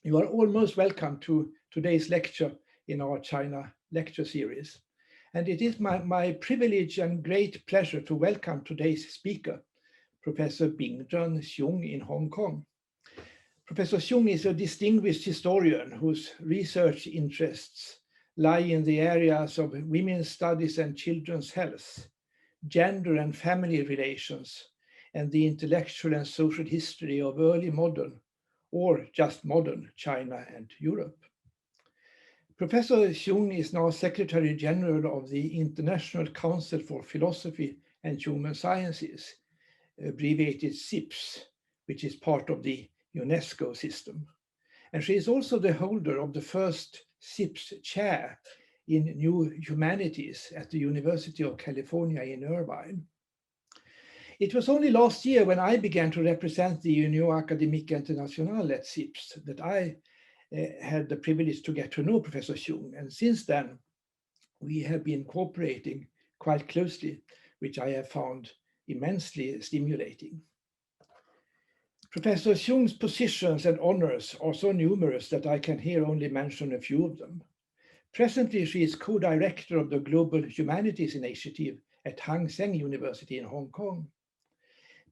You are all most welcome to today's lecture in our China lecture series. And it is my privilege and great pleasure to welcome today's speaker, Professor Bingzhen Xiong in Hong Kong. Professor Xiong is a distinguished historian whose research interests lie in the areas of women's studies and children's health, gender and family relations, and the intellectual and social history of early modern, or just modern, China and Europe. Professor Xiong is now Secretary General of the International Council for Philosophy and Human Sciences, abbreviated CIPS, which is part of the UNESCO system. And she is also the holder of the first CIPS chair in New Humanities at the University of California in Irvine. It was only last year when I began to represent the Union Académique Internationale at CIPS that I had the privilege to get to know Professor Xiong. And since then, we have been cooperating quite closely, which I have found immensely stimulating. Professor Xiong's positions and honors are so numerous that I can here only mention a few of them. Presently, she is co-director of the Global Humanities Initiative at Hang Seng University in Hong Kong.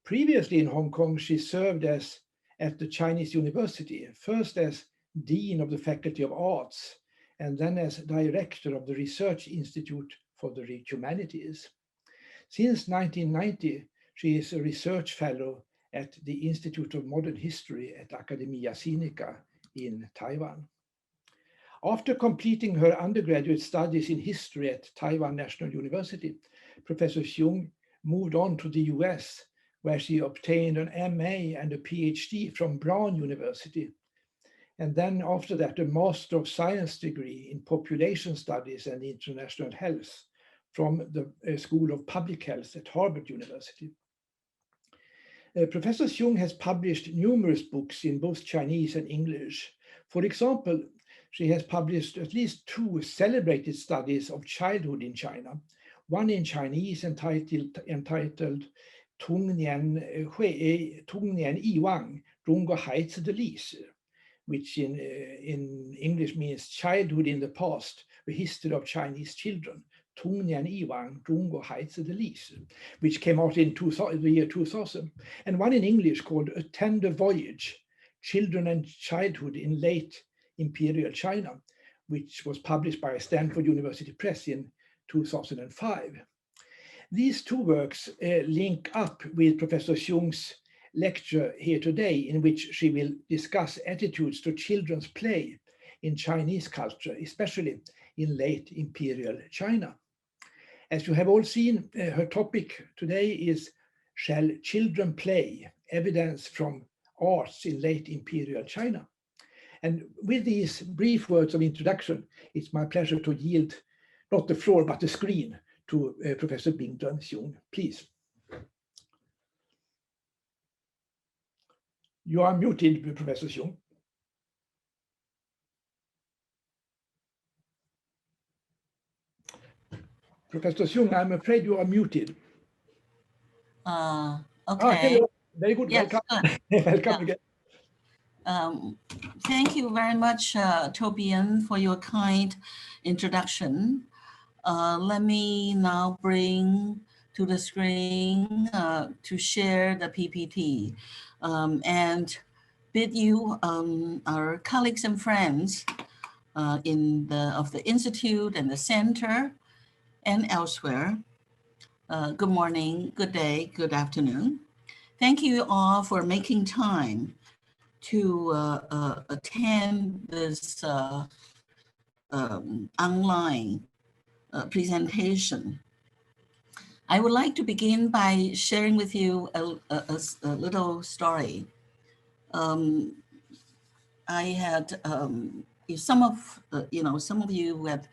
Previously in Hong Kong, she served at the Chinese University, first as Dean of the Faculty of Arts, and then as Director of the Research Institute for the Humanities. Since 1990, she is a research fellow at the Institute of Modern History at Academia Sinica in Taiwan. After completing her undergraduate studies in history at Taiwan National University, Professor Xiong moved on to the US, where she obtained an MA and a PhD from Brown University. And then after that, a Master of Science degree in Population Studies and International Health from the School of Public Health at Harvard University. Professor Xiong has published numerous books in both Chinese and English. For example, she has published at least 2 celebrated studies of childhood in China, one in Chinese entitled 童年遗忘中国孩子的历史, which in English means childhood in the past, the history of Chinese children, 童年遗忘中国孩子的历史, which came out in the year 2000, and one in English called A Tender Voyage, Children and Childhood in Late Imperial China, which was published by Stanford University Press in 2005. These 2 works link up with Professor Xiong's lecture here today, in which she will discuss attitudes to children's play in Chinese culture, especially in late imperial China. As you have all seen, her topic today is Shall Children Play? Evidence from Arts in Late Imperial China. And with these brief words of introduction, it's my pleasure to yield not the floor, but the screen to Professor Bingzhen Xiong. Please. You are muted, Professor Xiong. Professor Xiong, I'm afraid you are muted. Okay. Very good. Yes, welcome. Good. Welcome Yeah. again. Thank you very much, Tobian, for your kind introduction. Let me now bring to the screen to share the PPT and bid you, our colleagues and friends of the Institute and the Center and elsewhere, good morning, good day, good afternoon. Thank you all for making time to attend this online presentation. I would like to begin by sharing with you a little story. I had, if some of you who have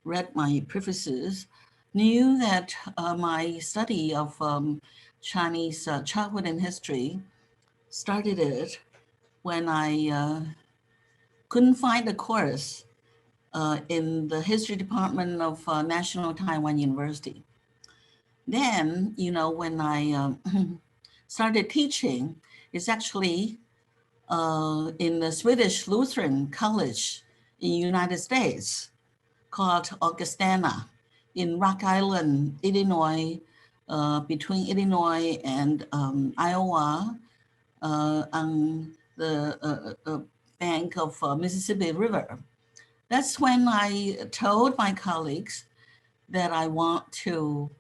read my prefaces knew that my study of Chinese childhood and history started when I couldn't find a course in the history department of National Taiwan University. Then, when I started teaching, it's actually in the Swedish Lutheran College in the United States called Augustana in Rock Island, Illinois, between Illinois and Iowa, on the bank of Mississippi River. That's when I told my colleagues that I want to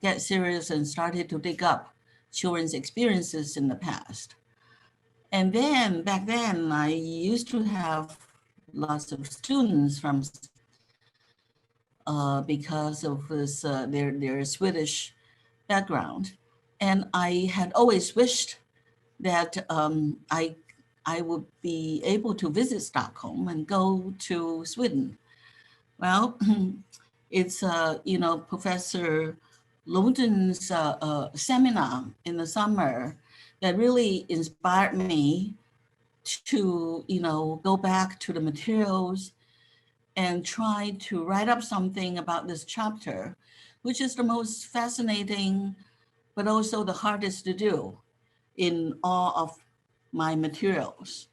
get serious and started to dig up children's experiences in the past. And then back then, I used to have lots of students from because of this, their Swedish background. And I had always wished that I would be able to visit Stockholm and go to Sweden. Well, it's, Professor Lundin's seminar in the summer that really inspired me to, go back to the materials and try to write up something about this chapter, which is the most fascinating, but also the hardest to do in all of my materials.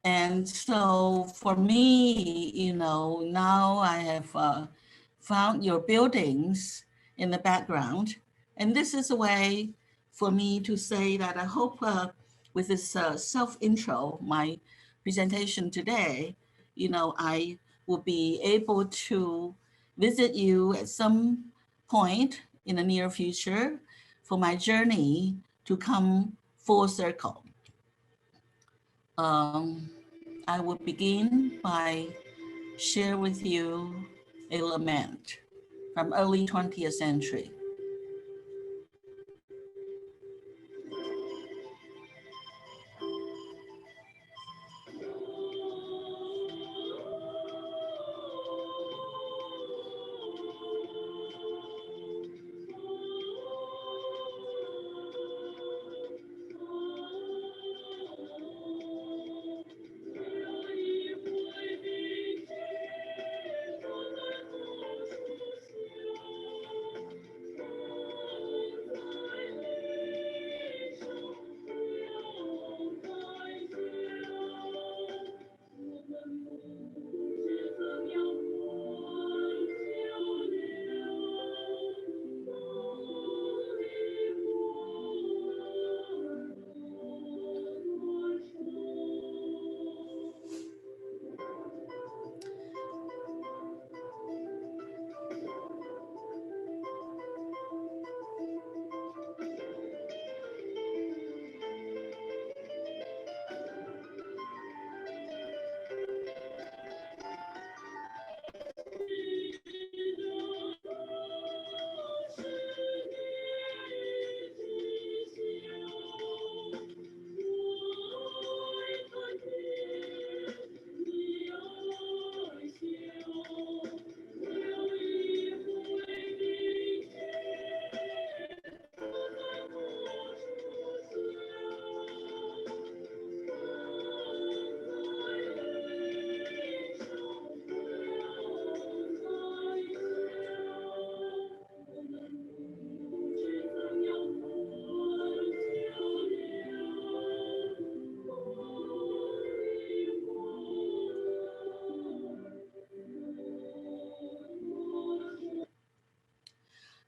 And so for me, now I have found your buildings in the background. And this is a way for me to say that I hope with this self-intro, my presentation today, I will be able to visit you at some point in the near future for my journey to come full circle. I will begin by share with you a lament from early 20th century.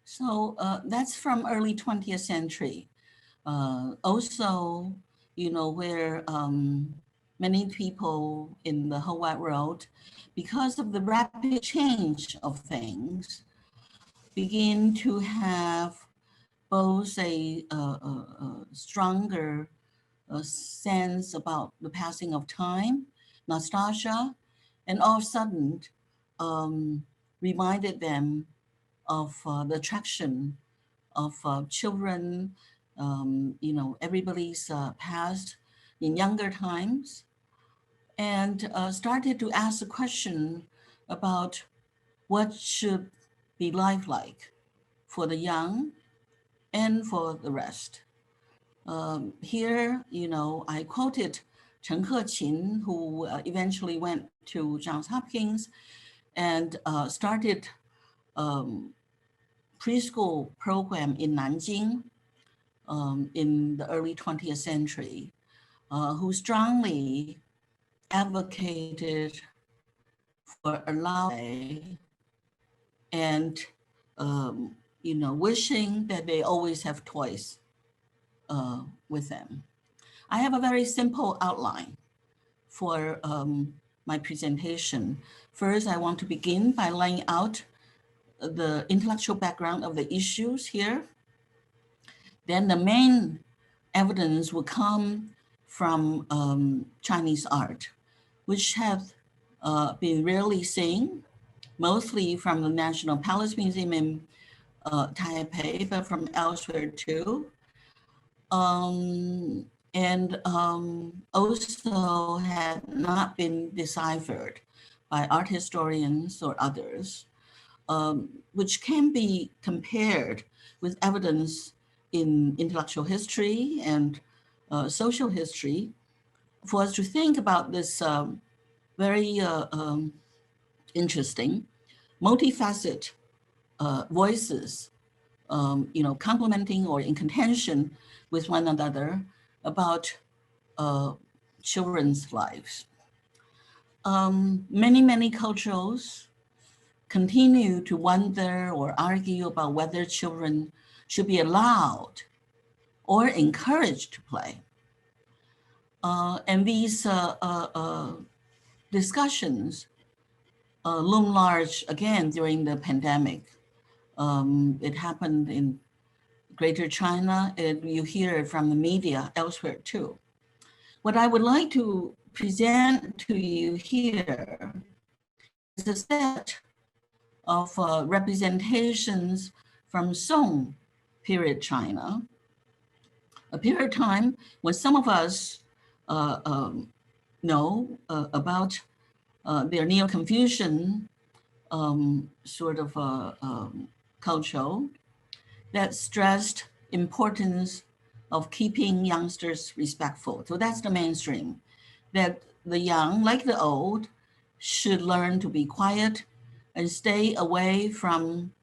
So that's from early 20th century. Also, where many people in the whole wide world, because of the rapid change of things, begin to have both a stronger sense about the passing of time, nostalgia, and all of a sudden reminded them of the attraction of children, everybody's past in younger times, and started to ask the question about what should be life like for the young and for the rest. Here, I quoted Chen Heqin, who eventually went to Johns Hopkins and started preschool program in Nanjing in the early 20th century. who strongly advocated for allowing and wishing that they always have toys with them. I have a very simple outline for my presentation. First, I want to begin by laying out the intellectual background of the issues here. Then the main evidence will come from Chinese art, which have been rarely seen, mostly from the National Palace Museum in Taipei, but from elsewhere too. And also had not been deciphered by art historians or others, which can be compared with evidence in intellectual history and social history for us to think about this very interesting, multifaceted voices, complementing or in contention with one another about children's lives. Many cultures continue to wonder or argue about whether children should be allowed or encouraged to play. And these discussions loom large again during the pandemic. It happened in Greater China, and you hear it from the media elsewhere too. What I would like to present to you here is a set of representations from Song period China, a period of time when some of us know about their Neo-Confucian sort of culture that stressed importance of keeping youngsters respectful. So that's the mainstream, that the young, like the old, should learn to be quiet and stay away from,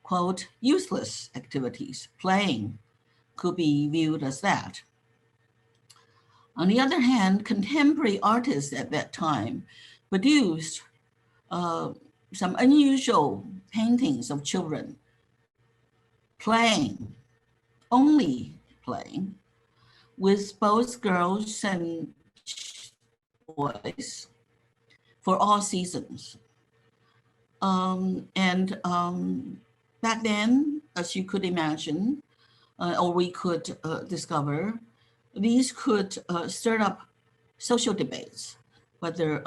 quote, useless activities. Playing could be viewed as that. On the other hand, contemporary artists at that time produced some unusual paintings of children playing, only playing, with both girls and boys for all seasons. Back then, as you could imagine, or we could discover, these could stir up social debates, whether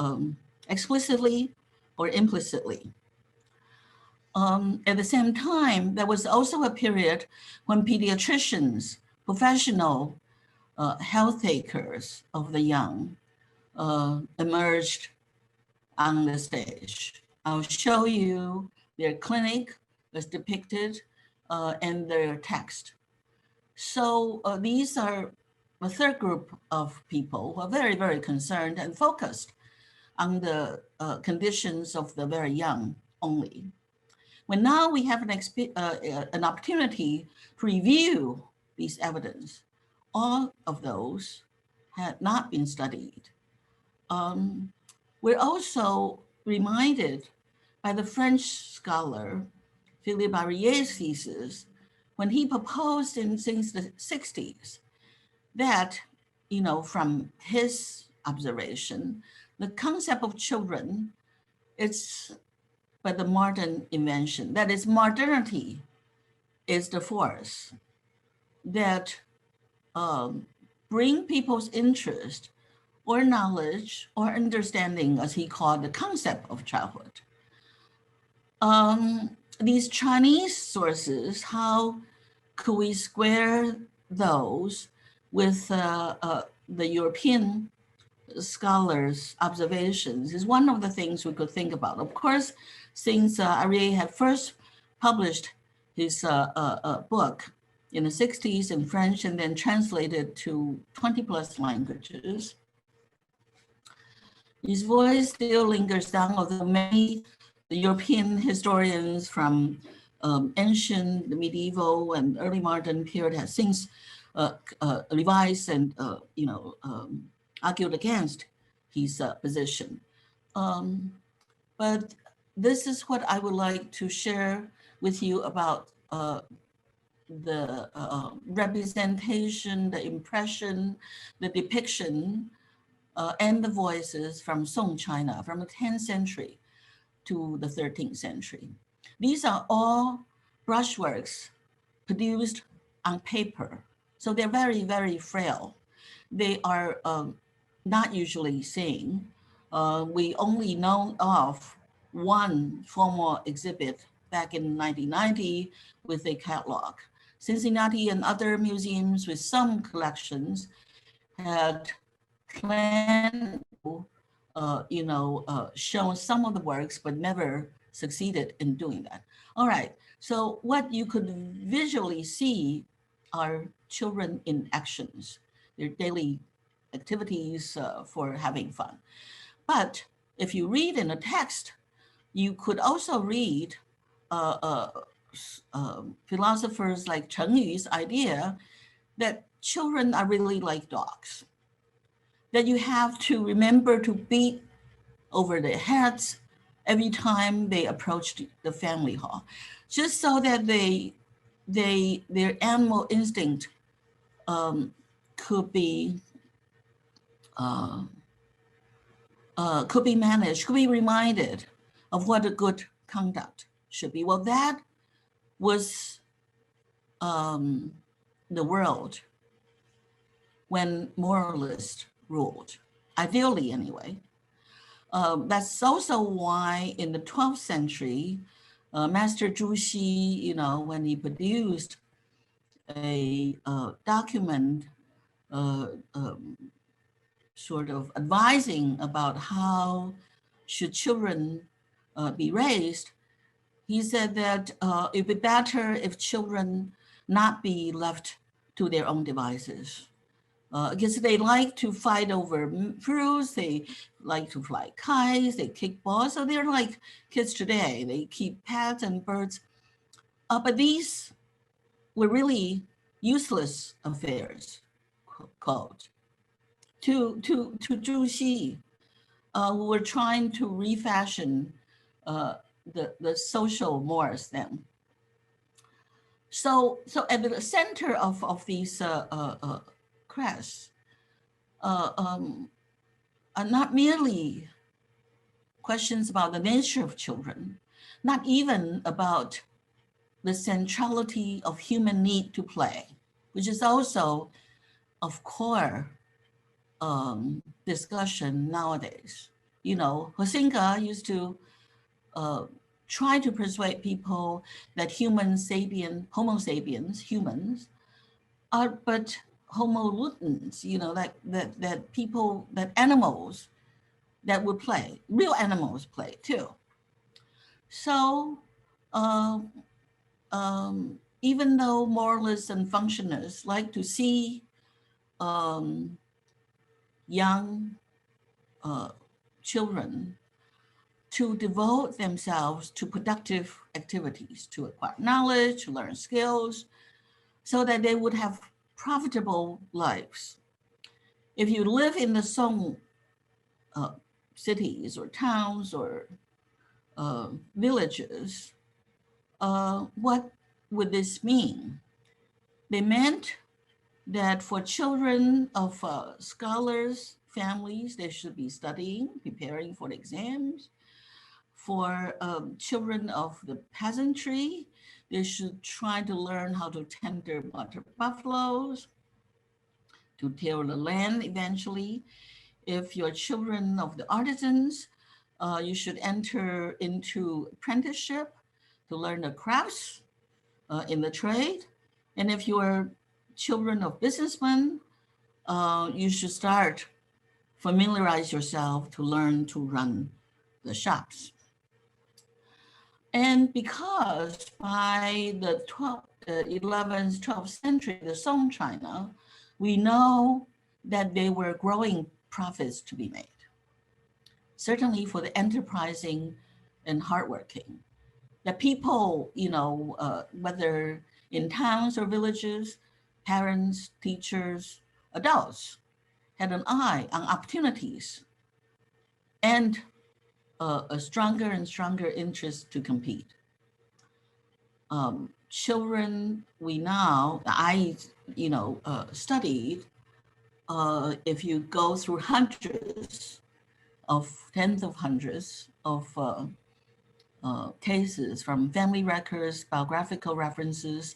explicitly or implicitly. At the same time, there was also a period when pediatricians, professional health takers of the young, emerged on the stage. I'll show you their clinic as depicted and their text. So these are a third group of people who are very, very concerned and focused on the conditions of the very young only. When now we have an opportunity to review these evidence, all of those had not been studied. We're also reminded by the French scholar Philippe Ariès' thesis when he proposed since the 60s that, from his observation, the concept of children, it's but the modern invention. That is, modernity is the force that bring people's interest or knowledge or understanding, as he called the concept of childhood. These Chinese sources, how could we square those with the European scholars' observations is one of the things we could think about. Of course, since Ariès had first published his book in the 60s in French and then translated to 20 plus languages, his voice still lingers down, although many European historians from ancient, the medieval, and early modern period have since revised and argued against his position. But this is what I would like to share with you about the representation, the impression, the depiction, and the voices from Song China, from the 10th century to the 13th century. These are all brushworks produced on paper. So they're very, very frail. They are not usually seen. We only know of one formal exhibit back in 1990 with a catalog. Cincinnati and other museums with some collections had planned to, show some of the works, but never succeeded in doing that. All right, so what you could visually see are children in actions, their daily activities for having fun. But if you read in a text, you could also read philosophers like Cheng Yu's idea that children are really like dogs, that you have to remember to beat over their heads every time they approach the family hall, just so that their animal instinct could be managed, could be reminded of what a good conduct should be. Well, that was the world when moralists ruled, ideally anyway. That's also why in the 12th century, Master Zhu Xi, when he produced a document sort of advising about how should children be raised, he said that it'd be better if children not be left to their own devices. Because they like to fight over fruits, they like to fly kites, they kick balls. So they're like kids today. They keep pets and birds. But these were really useless affairs, quote. To Zhu Xi, who were trying to refashion the social mores then. So at the center of these crests are not merely questions about the nature of children, not even about the centrality of human need to play, which is also of core discussion nowadays. Huizinga used to try to persuade people that Homo sapiens, humans, are but Homo ludens, that people, that animals that would play, real animals play too. So even though moralists and functionalists like to see young children to devote themselves to productive activities, to acquire knowledge, to learn skills, so that they would have profitable lives. If you live in the Song cities or towns or villages, what would this mean? They meant that for children of scholars, families, they should be studying, preparing for the exams. For children of the peasantry, they should try to learn how to tender water buffaloes, to till the land eventually. If you're children of the artisans, you should enter into apprenticeship to learn the crafts in the trade. And if you are children of businessmen, you should start familiarize yourself to learn to run the shops. And because by the 11th, 12th century, the Song China, we know that there were growing profits to be made, certainly for the enterprising and hardworking. The people, whether in towns or villages, parents, teachers, adults had an eye on opportunities and a stronger and stronger interest to compete. Children, I studied, if you go through tens of hundreds of cases from family records, biographical references,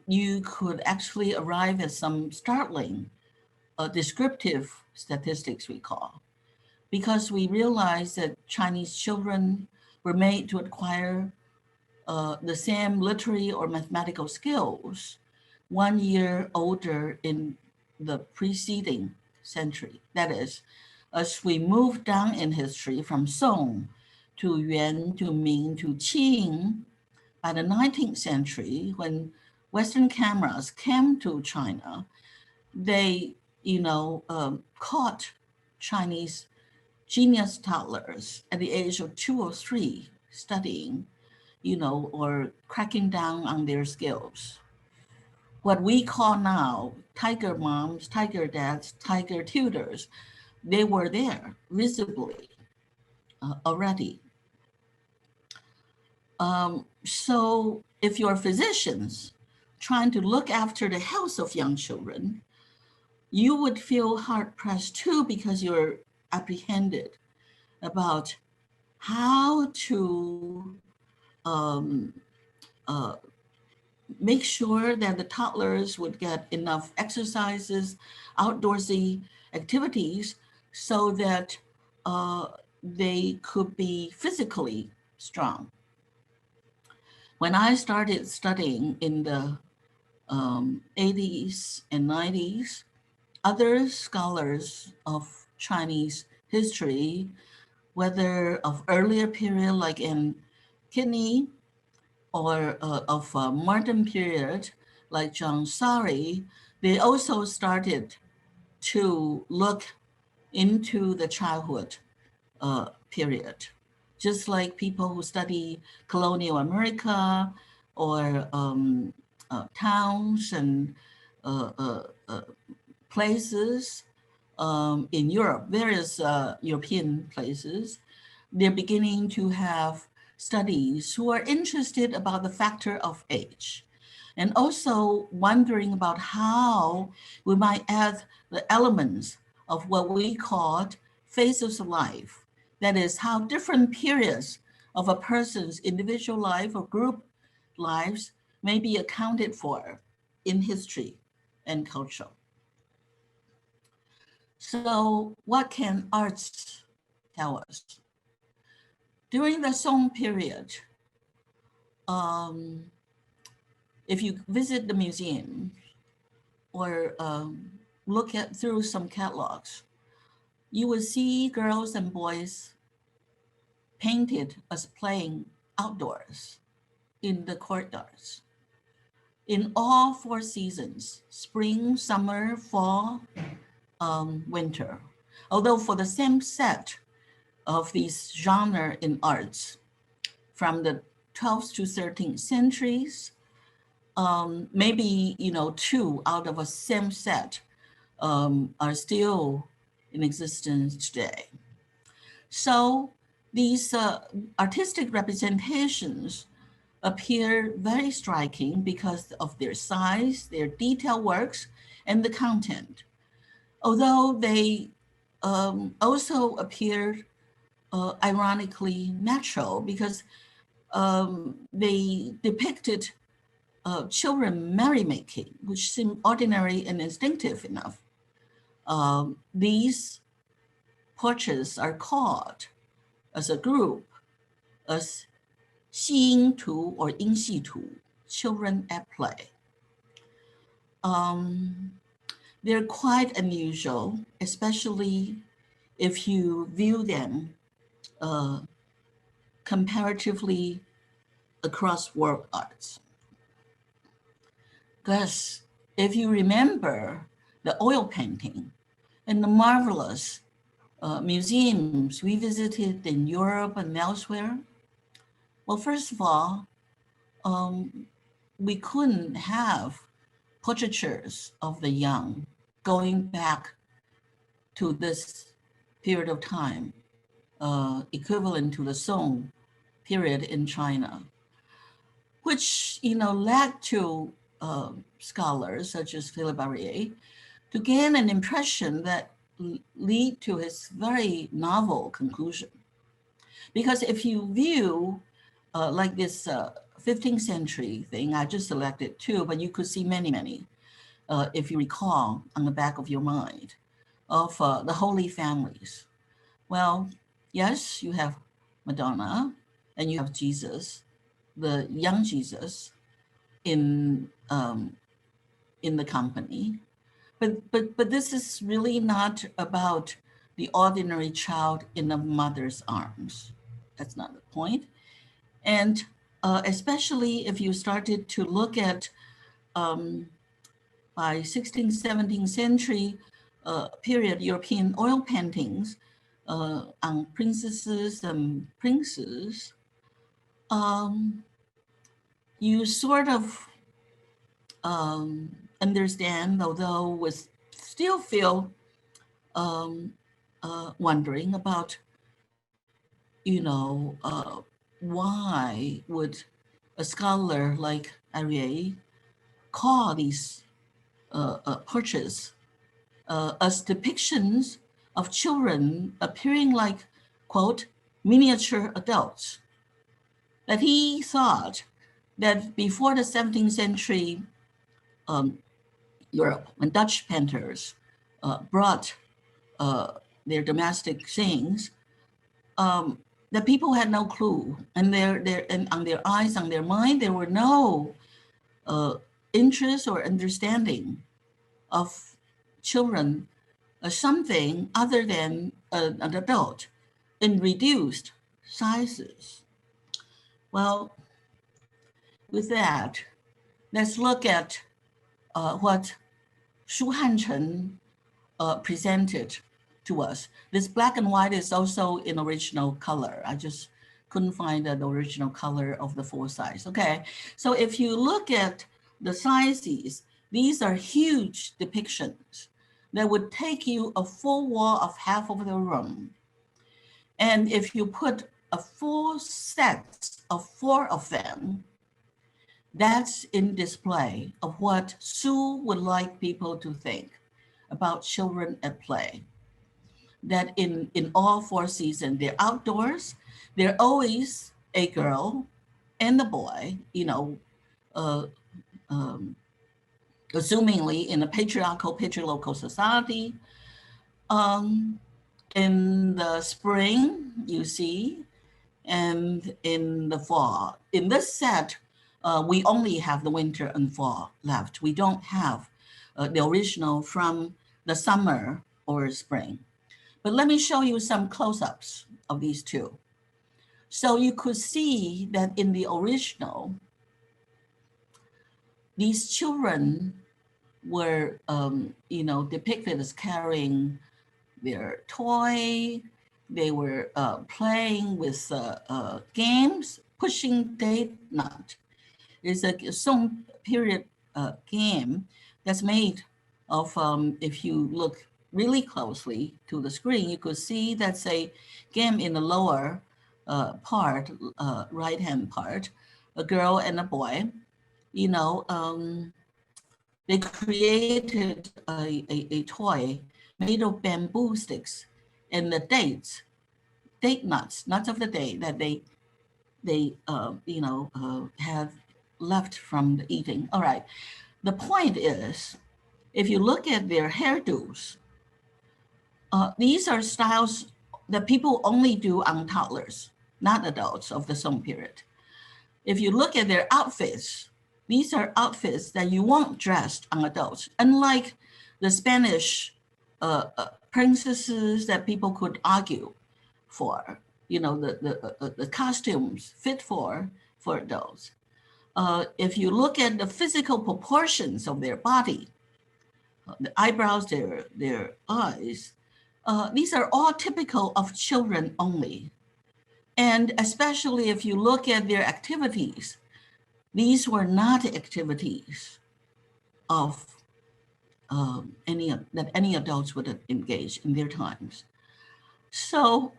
you could actually arrive at some startling descriptive statistics, we call, because we realized that Chinese children were made to acquire the same literary or mathematical skills 1 year older in the preceding century. That is, as we move down in history from Song to Yuan to Ming to Qing, by the 19th century, when Western cameras came to China, they, caught Chinese genius toddlers at the age of 2 or 3 studying, or cracking down on their skills. What we call now tiger moms, tiger dads, tiger tutors, they were there visibly already. So if you're physicians trying to look after the health of young children, you would feel hard pressed too, because you're apprehended about how to make sure that the toddlers would get enough exercises, outdoorsy activities, so that they could be physically strong. When I started studying in the 80s and 90s, other scholars of Chinese history, whether of earlier period like in Kidney, or of a modern period like John Sari, they also started to look into the childhood period. Just like people who study colonial America or towns and places in Europe, various European places, they're beginning to have studies who are interested about the factor of age, and also wondering about how we might add the elements of what we called phases of life. That is, how different periods of a person's individual life or group lives may be accounted for in history and culture. So what can arts tell us? During the Song period, if you visit the museum or look through some catalogs, you will see girls and boys painted as playing outdoors in the courtyards. In all 4 seasons, spring, summer, fall, winter. Although for the same set of these genre in arts, from the 12th to 13th centuries, maybe 2 out of a same set are still in existence today. So these artistic representations appear very striking because of their size, their detailed works, and the content. Although they also appear ironically natural, because they depicted children merrymaking, which seemed ordinary and instinctive enough. These portraits are called as a group as 戏音图 or 音戏图, children at play. They're quite unusual, especially if you view them comparatively across world arts. Because if you remember the oil painting and the marvelous museums we visited in Europe and elsewhere, well, first of all, we couldn't have portraitures of the young going back to this period of time, equivalent to the Song period in China, which led to scholars such as Philippe Ariès to gain an impression that lead to his very novel conclusion. Because if you view like this 15th century thing, I just selected two, but you could see many, if you recall on the back of your mind, of the Holy Families. Well, yes, you have Madonna and you have Jesus, the young Jesus in the company. But this is really not about the ordinary child in a mother's arms. That's not the point. And especially if you started to look at by 16th, 17th century period European oil paintings on princesses and princes, you sort of understand, although with still feel wondering about, why would a scholar like Ariès call these portraits as depictions of children appearing like, quote, miniature adults. That he thought that before the 17th century Europe, when Dutch painters brought their domestic things, the people had no clue, and and on their eyes, on their mind, there were no interest or understanding of children as something other than an adult in reduced sizes. Well, with that, let's look at what Shu Hanchen presented to us. This black and white is also in original color. I just couldn't find the original color of the full size. Okay, so if you look at the sizes, these are huge depictions that would take you a full wall of half of the room. And if you put a full set of 4 of them, that's in display of what Sue would like people to think about children at play. That in all 4 seasons, they're outdoors, they're always a girl and a boy, assumingly in a patriarchal society. In the spring, you see, and in the fall. In this set, we only have the winter and fall left. We don't have the original from the summer or spring. But let me show you some close-ups of these two. So you could see that in the original, these children were, depicted as carrying their toy. They were playing with games, pushing date knot. It's a Song period game that's made of, if you look really closely to the screen, you could see that's a game in the lower part, right-hand part, a girl and a boy. They created a toy made of bamboo sticks and the date nuts, nuts of the day that they have left from the eating. All right, the point is, if you look at their hairdos, these are styles that people only do on toddlers, not adults of the Song period. If you look at their outfits, these are outfits that you won't dress on adults, unlike the Spanish princesses that people could argue for, the costumes fit for adults. If you look at the physical proportions of their body, the eyebrows, their eyes, these are all typical of children only. And especially if you look at their activities, these were not activities of any adults would engage in their times. So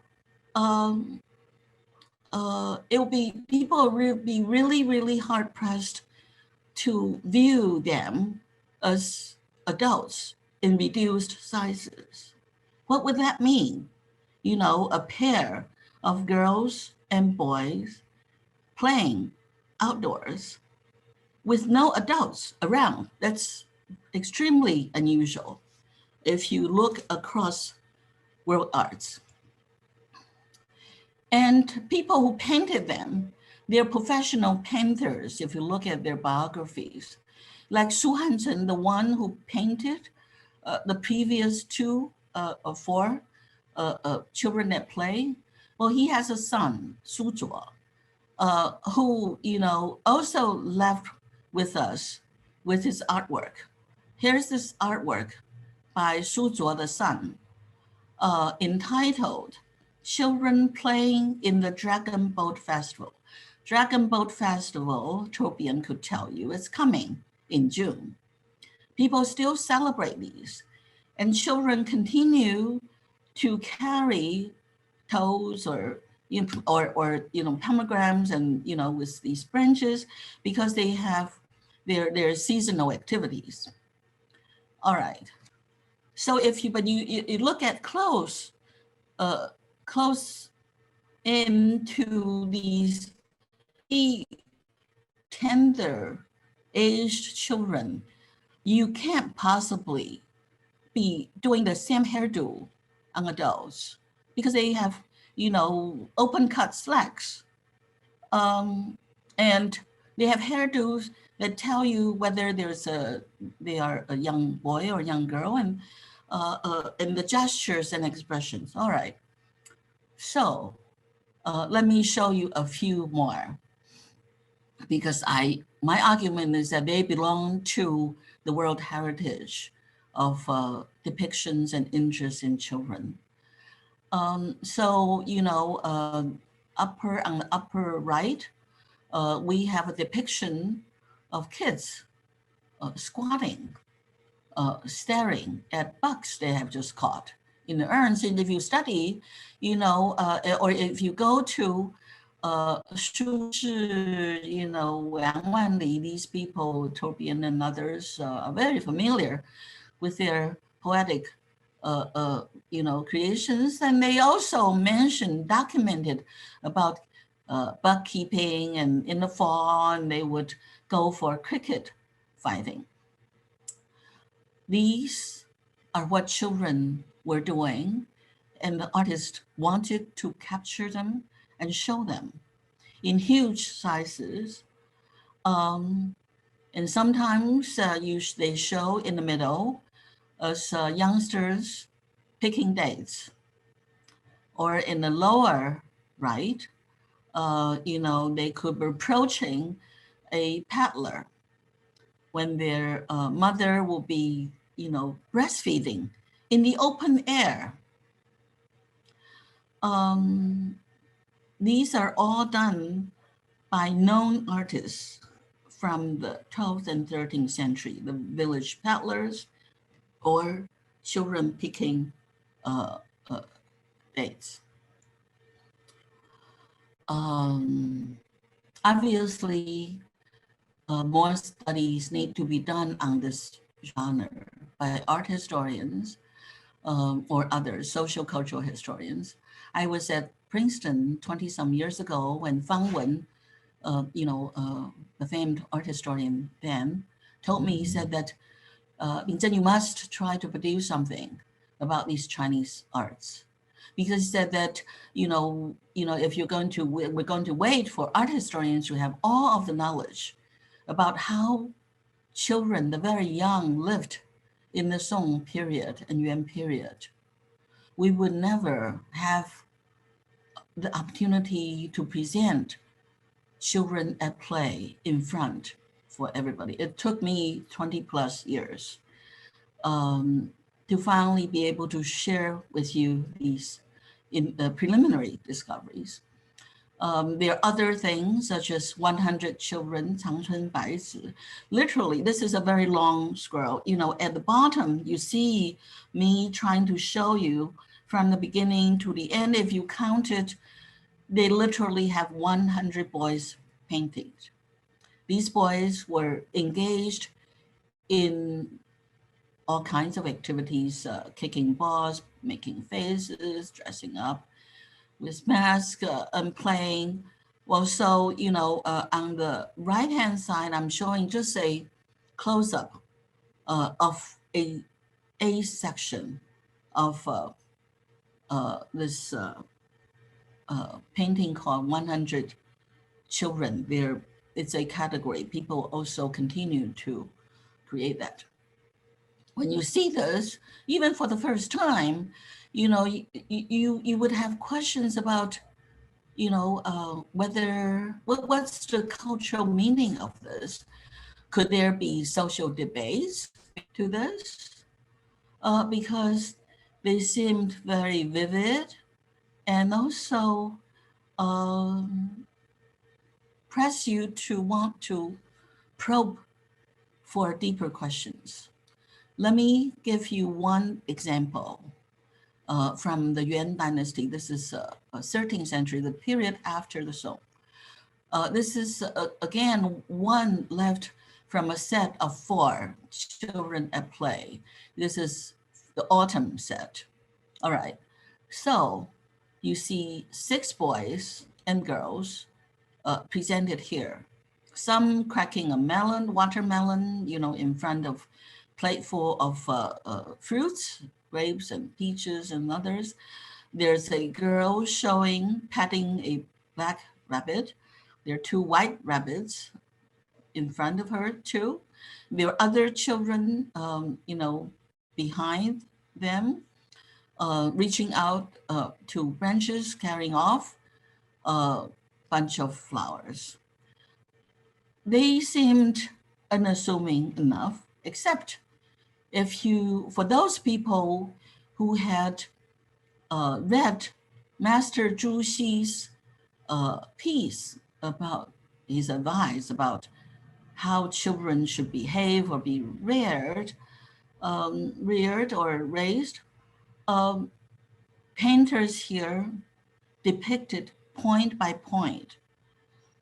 it will be, people will be really, really hard pressed to view them as adults in reduced sizes. What would that mean? You know, a pair of girls and boys playing outdoors with no adults around. That's extremely unusual if you look across world arts. And people who painted them, they're professional painters, if you look at their biographies. Like Su Hanzhen, the one who painted the previous two or four children at play, well, he has a son, Su Zhuo, who, you know, also left with us with his artwork. Here's this artwork by Su Zhuo, the son, entitled Children Playing in the Dragon Boat Festival. Dragon Boat Festival, Topian could tell you, is coming in June. People still celebrate these, and children continue to carry toes or pomegranates and with these branches, because they have their seasonal activities. All right. So if you look at close into these tender aged children, you can't possibly be doing the same hairdo on adults, because they have, open cut slacks. And they have hairdos that tell you whether they are a young boy or young girl, and the gestures and expressions. All right. So let me show you a few more, because my argument is that they belong to the world heritage of depictions and interest in children. So, on the upper right, we have a depiction of kids squatting, staring at bugs they have just caught in the urns. And if you study, or if you go to Shu Zhi, Wang Wanli, these people, Topian and others, are very familiar with their poetic creations. And they also documented about bug keeping, and in the fall, and they would go for cricket fighting. These are what children were doing, and the artist wanted to capture them and show them in huge sizes. And sometimes they show in the middle as youngsters picking dates, or in the lower right, they could be approaching a peddler when their mother will be, breastfeeding in the open air. These are all done by known artists from the 12th and 13th century, the village peddlers or children picking dates. Obviously, more studies need to be done on this genre by art historians or other social cultural historians. I was at Princeton 20-some years ago when Fang Wen, the famed art historian then, told me, he said that, Yingzhen, you must try to produce something about these Chinese arts. Because he said that, if we're going to wait for art historians to have all of the knowledge about how children, the very young, lived in the Song period and Yuan period, we would never have the opportunity to present children at play in front for everybody. It took me 20+ years to finally be able to share with you these preliminary discoveries. There are other things such as 100 children, 长春白子. Literally, this is a very long scroll. You know, at the bottom, you see me trying to show you from the beginning to the end. If you count it, they literally have 100 boys painting. These boys were engaged in all kinds of activities, kicking balls, making faces, dressing up with masks, and playing. Well, so, you know, on the right-hand side, I'm showing just a close-up of a section of this painting called 100 Children. It's a category. People also continue to create that. When you see this, even for the first time, you know, you would have questions about, you know, what's the cultural meaning of this? Could there be social debates to this? Because they seemed very vivid and also press you to want to probe for deeper questions. Let me give you one example from the Yuan dynasty. This is 13th century, the period after the Song. This is, again, one left from a set of 4 children at play. This is the autumn set. All right, so you see 6 boys and girls presented here. Some cracking a melon, watermelon, you know, in front of plate full of fruits, grapes and peaches and others. There's a girl petting a black rabbit. There are 2 white rabbits in front of her too. There are other children, you know, behind them, reaching out to branches, carrying off a bunch of flowers. They seemed unassuming enough, except for those people who had read Master Zhu Xi's piece about his advice about how children should behave or be reared or raised, painters here depicted point by point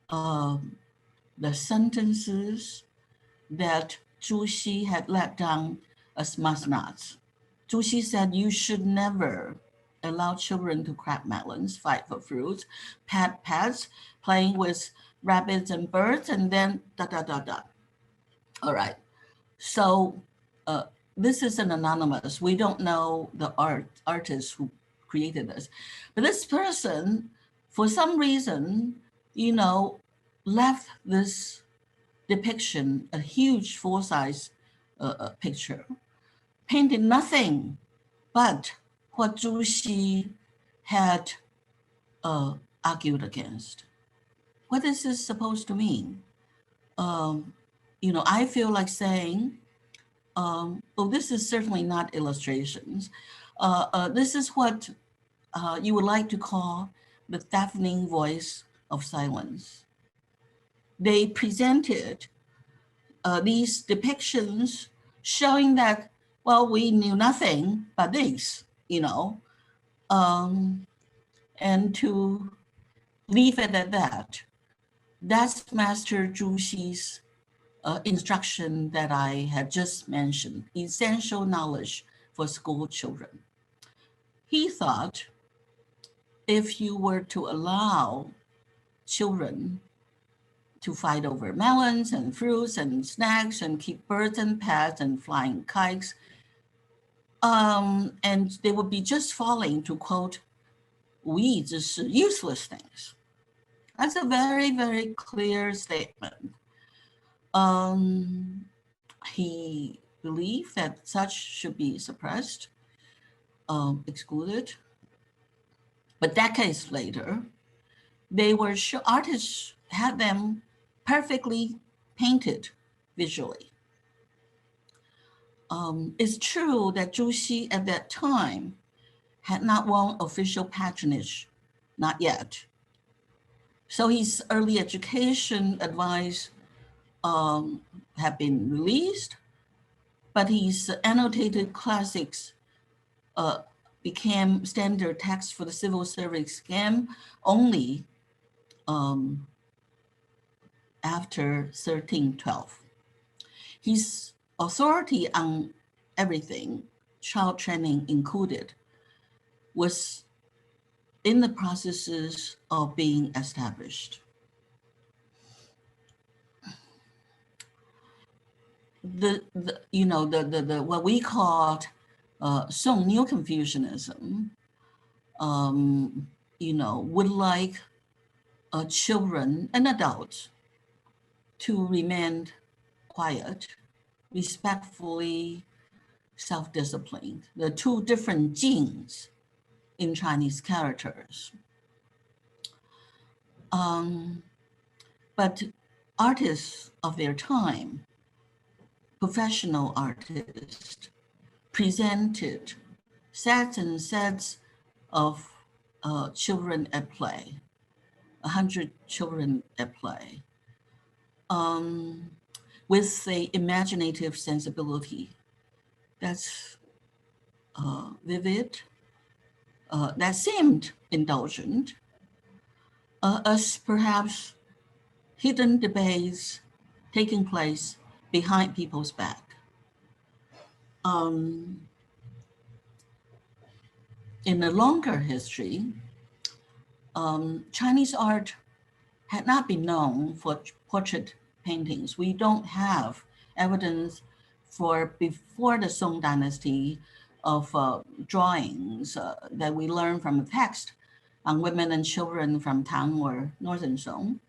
the sentences that Zhu Xi had let down as must-nots. Zhu Xi said, you should never allow children to crack melons, fight for fruits, pat pets, playing with rabbits and birds, and then da. All right, so this is an anonymous. We don't know the artist who created this, but this person, for some reason, you know, left this depiction, a huge full-size picture, painted nothing but what Zhu Xi had argued against. What is this supposed to mean? You know, I feel like saying, well, this is certainly not illustrations. This is what you would like to call the deafening voice of silence. They presented these depictions showing that, well, we knew nothing but this, you know, and to leave it at that. That's Master Zhu Xi's instruction that I had just mentioned, essential knowledge for school children. He thought if you were to allow children to fight over melons and fruits and snacks and keep birds and pets and flying kites, and they would be just falling to quote, 无益之事, useless things. That's a very, very clear statement. He believed that such should be suppressed, excluded. But decades later, artists had them perfectly painted visually. It's true that Zhu Xi at that time had not won official patronage, not yet. So his early education advice have been released, but his annotated classics became standard text for the civil service exam only after 1312. His authority on everything, child training included, was in the processes of being established. The what we called Song Neo-Confucianism, would like children and adults to remain quiet, respectfully, self-disciplined. The two different genes in Chinese characters. But artists of their time, professional artists, presented sets and sets of children at play, 100 children at play, with a imaginative sensibility that's vivid, that seemed indulgent, as perhaps hidden debates taking place behind people's back. In a longer history, Chinese art had not been known for portrait paintings. We don't have evidence for before the Song Dynasty of drawings that we learn from a text on women and children from Tang or Northern Song.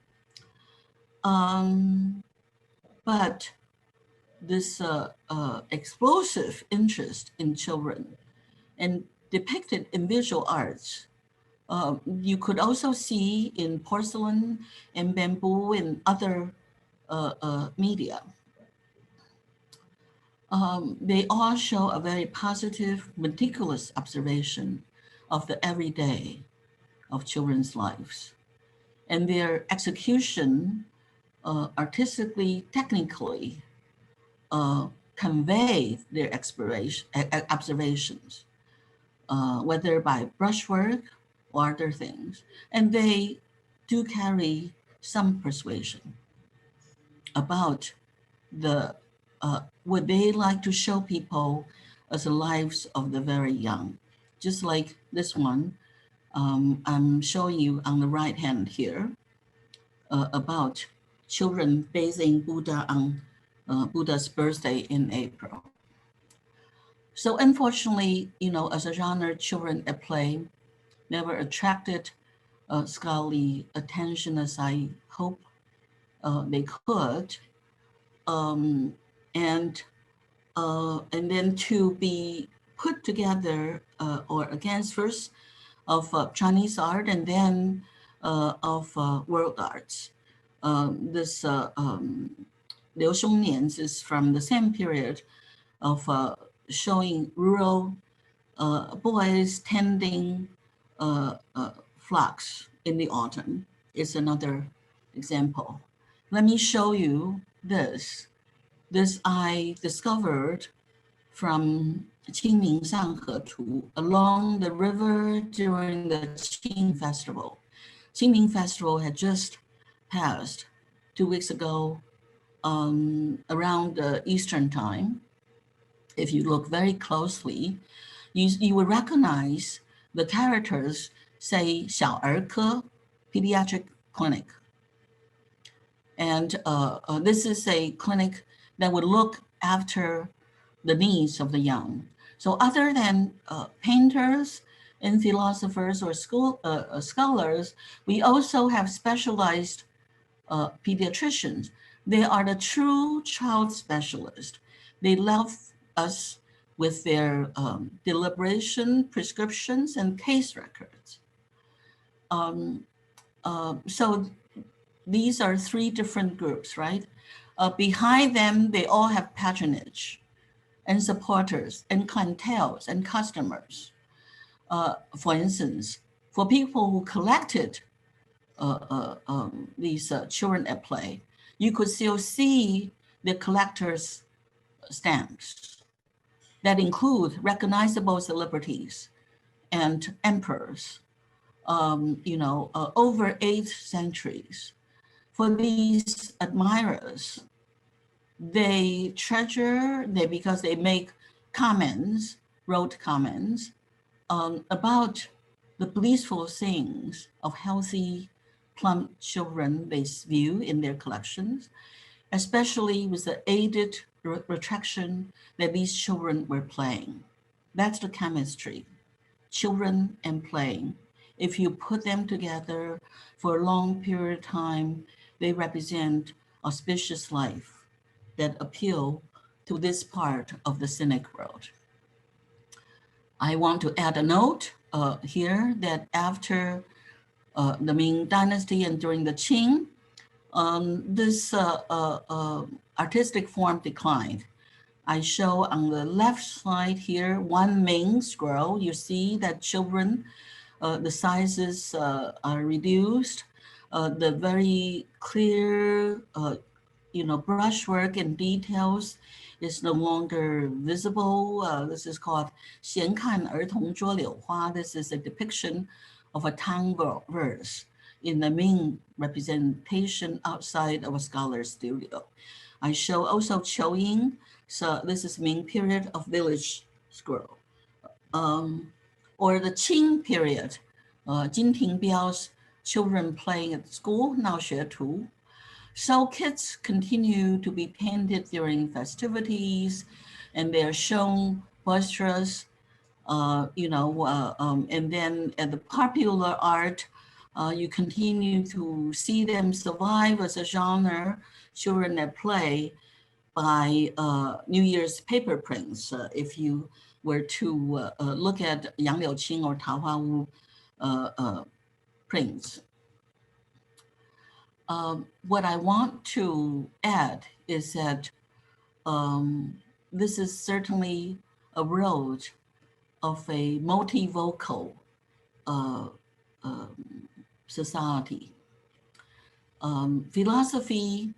But this explosive interest in children and depicted in visual arts, you could also see in porcelain and bamboo and other media. They all show a very positive, meticulous observation of the everyday of children's lives. And their execution artistically, technically, convey their observations, whether by brushwork or other things. And they do carry some persuasion about the what they like to show people as the lives of the very young. Just like this one, I'm showing you on the right hand here about children bathing Buddha on Buddha's birthday in April. So unfortunately, as a genre, children at play never attracted scholarly attention as I hope they could. And then to be put together or against first of Chinese art and then of world arts. This Liu Shongnians is from the same period of showing rural boys tending flocks in the autumn. It's another example. Let me show you this. This I discovered from Qingming Sanghe Tu along the river during the Qing festival. Qingming festival had just passed 2 weeks ago around the Eastern time. If you look very closely, you will recognize the characters say 小儿科 pediatric clinic. And this is a clinic that would look after the needs of the young. So other than painters and philosophers or scholars, we also have specialized pediatricians. They are the true child specialists. They love us with their deliberation, prescriptions, and case records. So these are 3 different groups, right? Behind them, they all have patronage and supporters and clientele and customers. For instance, for people who collected these children at play, you could still see the collector's stamps that include recognizable celebrities and emperors, over 8 centuries. For these admirers, they treasure, because they make comments, wrote comments about the blissful things of healthy, plump children they view in their collections, especially with the aided retraction that these children were playing. That's the chemistry, children and playing. If you put them together for a long period of time, they represent auspicious life that appeal to this part of the cynic world. I want to add a note here that after the Ming Dynasty and during the Qing, this artistic form declined. I show on the left side here one Ming scroll. You see that children, the sizes are reduced. The very clear, brushwork and details is no longer visible. This is called 闲看儿童捉柳花. This is a depiction of a Tang verse in the Ming representation outside of a scholar's studio. I show also Qiuying. So this is Ming period of village scroll. Or the Qing period, Jin Tingbiao's children playing at school, 闹学图. So kids continue to be painted during festivities, and they're shown boisterous, and then at the popular art, you continue to see them survive as a genre, children that play, by New Year's paper prints. If you were to look at Yang Liuqing or Tao Hua Wu prints. What I want to add is that this is certainly a road of a multivocal society. Philosophy,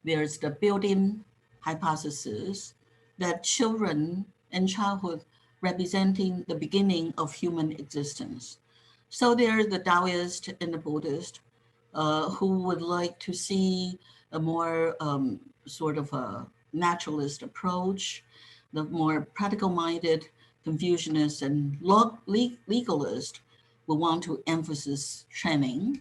there's the built-in hypothesis that children and childhood representing the beginning of human existence. So there's the Taoist and the Buddhist who would like to see a more sort of a naturalist approach. The more practical-minded Confucianist and legalist will want to emphasize training.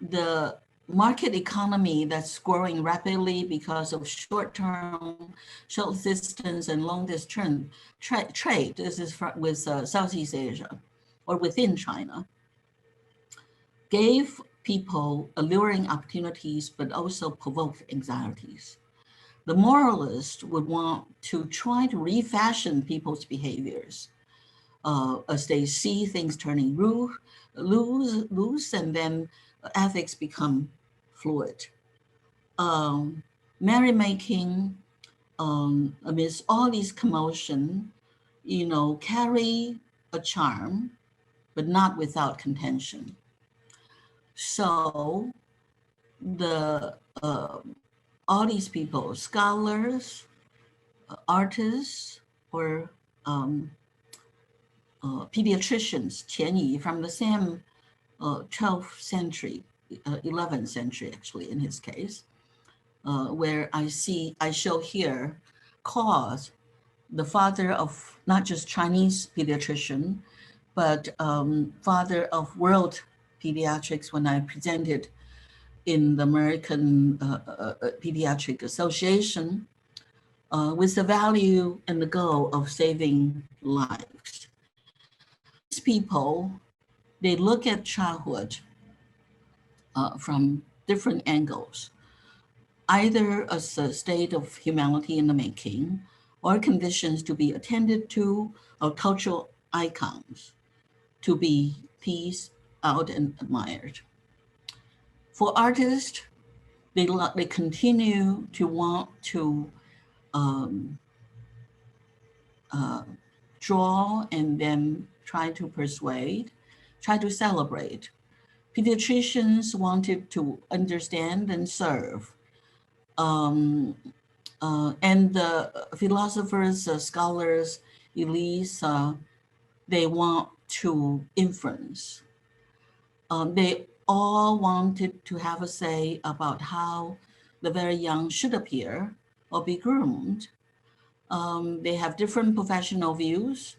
The market economy that's growing rapidly because of short distance and long distance trade. This is with Southeast Asia or within China, gave people alluring opportunities, but also provoked anxieties. The moralist would want to try to refashion people's behaviors as they see things turning loose, and then ethics become fluid. Merrymaking, amidst all these commotion, carry a charm, but not without contention. So all these people, scholars, artists, or pediatricians, 钱乙, from the same 12th century, 11th century actually in his case, where I show here Cause, the father of not just Chinese pediatrician, but father of world pediatrics when I presented in the American Pediatric Association, with the value and the goal of saving lives. These people, they look at childhood from different angles, either as a state of humanity in the making, or conditions to be attended to, or cultural icons to be teased out and admired. For artists, they continue to want to draw and then try to persuade. try to celebrate. Pediatricians wanted to understand and serve. And the philosophers, scholars, elites, they want to influence. They all wanted to have a say about how the very young should appear or be groomed. They have different professional views,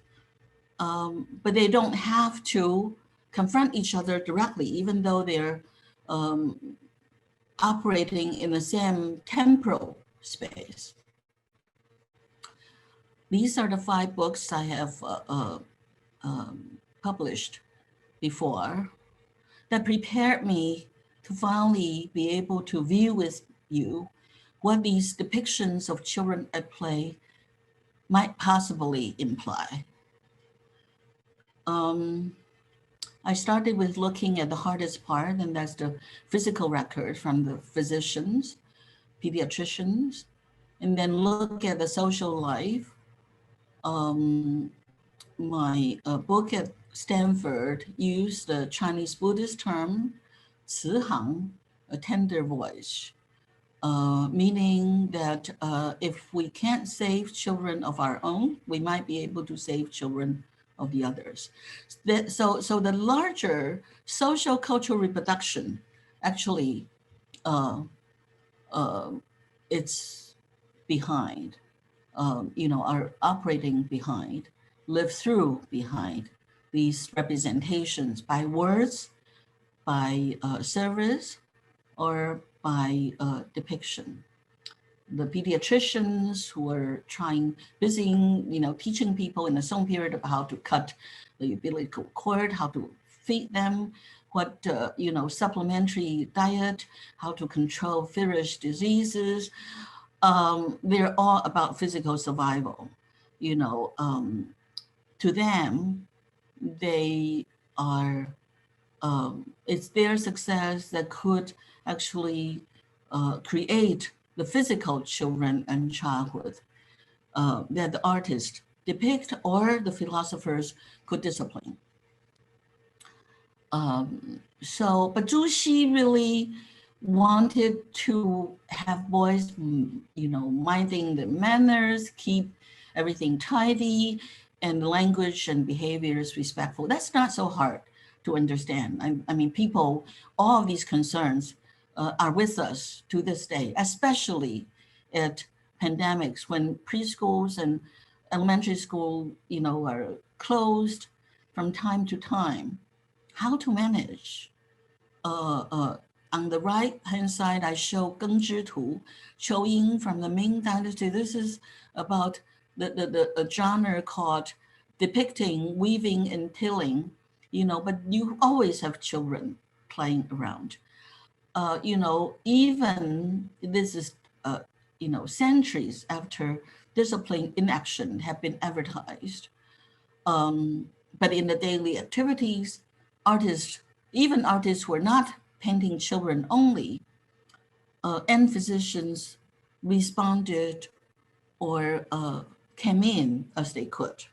but they don't have to confront each other directly, even though they're operating in the same temporal space. These are the 5 books I have published before that prepared me to finally be able to view with you what these depictions of children at play might possibly imply. I started with looking at the hardest part, and that's the physical record from the physicians, pediatricians, and then look at the social life. My book at Stanford used the Chinese Buddhist term, 慈航, a tender voice, meaning that if we can't save children of our own, we might be able to save children of the others. So the larger social cultural reproduction, actually, it's behind, are operating behind, live through behind these representations by words, by service, or by depiction. The pediatricians who are busy, teaching people in the Song period about how to cut the umbilical cord, how to feed them, what, supplementary diet, how to control feverish diseases. They're all about physical survival. To them, they are, it's their success that could actually create the physical children and childhood that the artists depict or the philosophers could discipline. But Zhu Xi really wanted to have boys, minding the manners, keep everything tidy, and language and behaviors respectful. That's not so hard to understand. I mean, people, all of these concerns are with us to this day, especially at pandemics when preschools and elementary school, are closed from time to time. How to manage? On the right-hand side, I show Geng Zhi Tu, Qiu Ying from the Ming Dynasty. This is about the genre called depicting, weaving, and tilling, but you always have children playing around. Even this is, centuries after discipline in action have been advertised. But in the daily activities, even artists who are not painting children only, and physicians responded or came in as they could.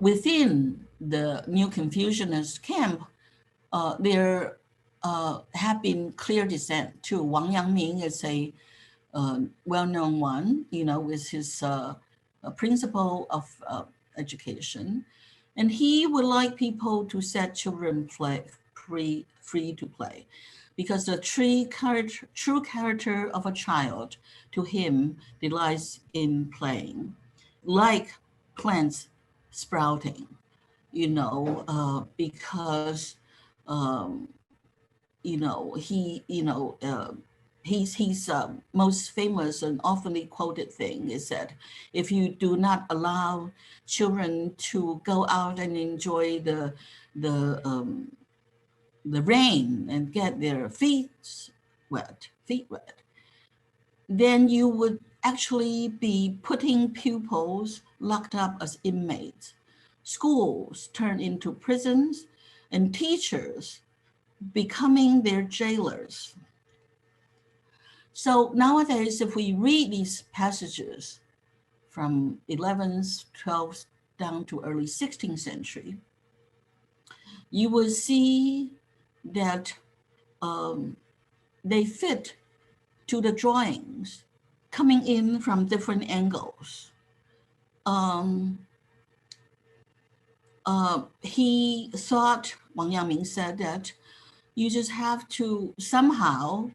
Within the Neo-Confucianist camp, there have been clear dissent too. Wang Yangming is a well-known one, with his principle of education. And he would like people to set children free to play, because the true character of a child to him relies in playing, like plants sprouting, because he's most famous and often quoted thing is that if you do not allow children to go out and enjoy the rain and get their feet wet, then you would actually be putting pupils locked up as inmates. Schools turn into prisons, and teachers becoming their jailers. So nowadays, if we read these passages from 11th, 12th, down to early 16th century, you will see that they fit to the drawings coming in from different angles. He thought, Wang Yangming said that you just have to somehow,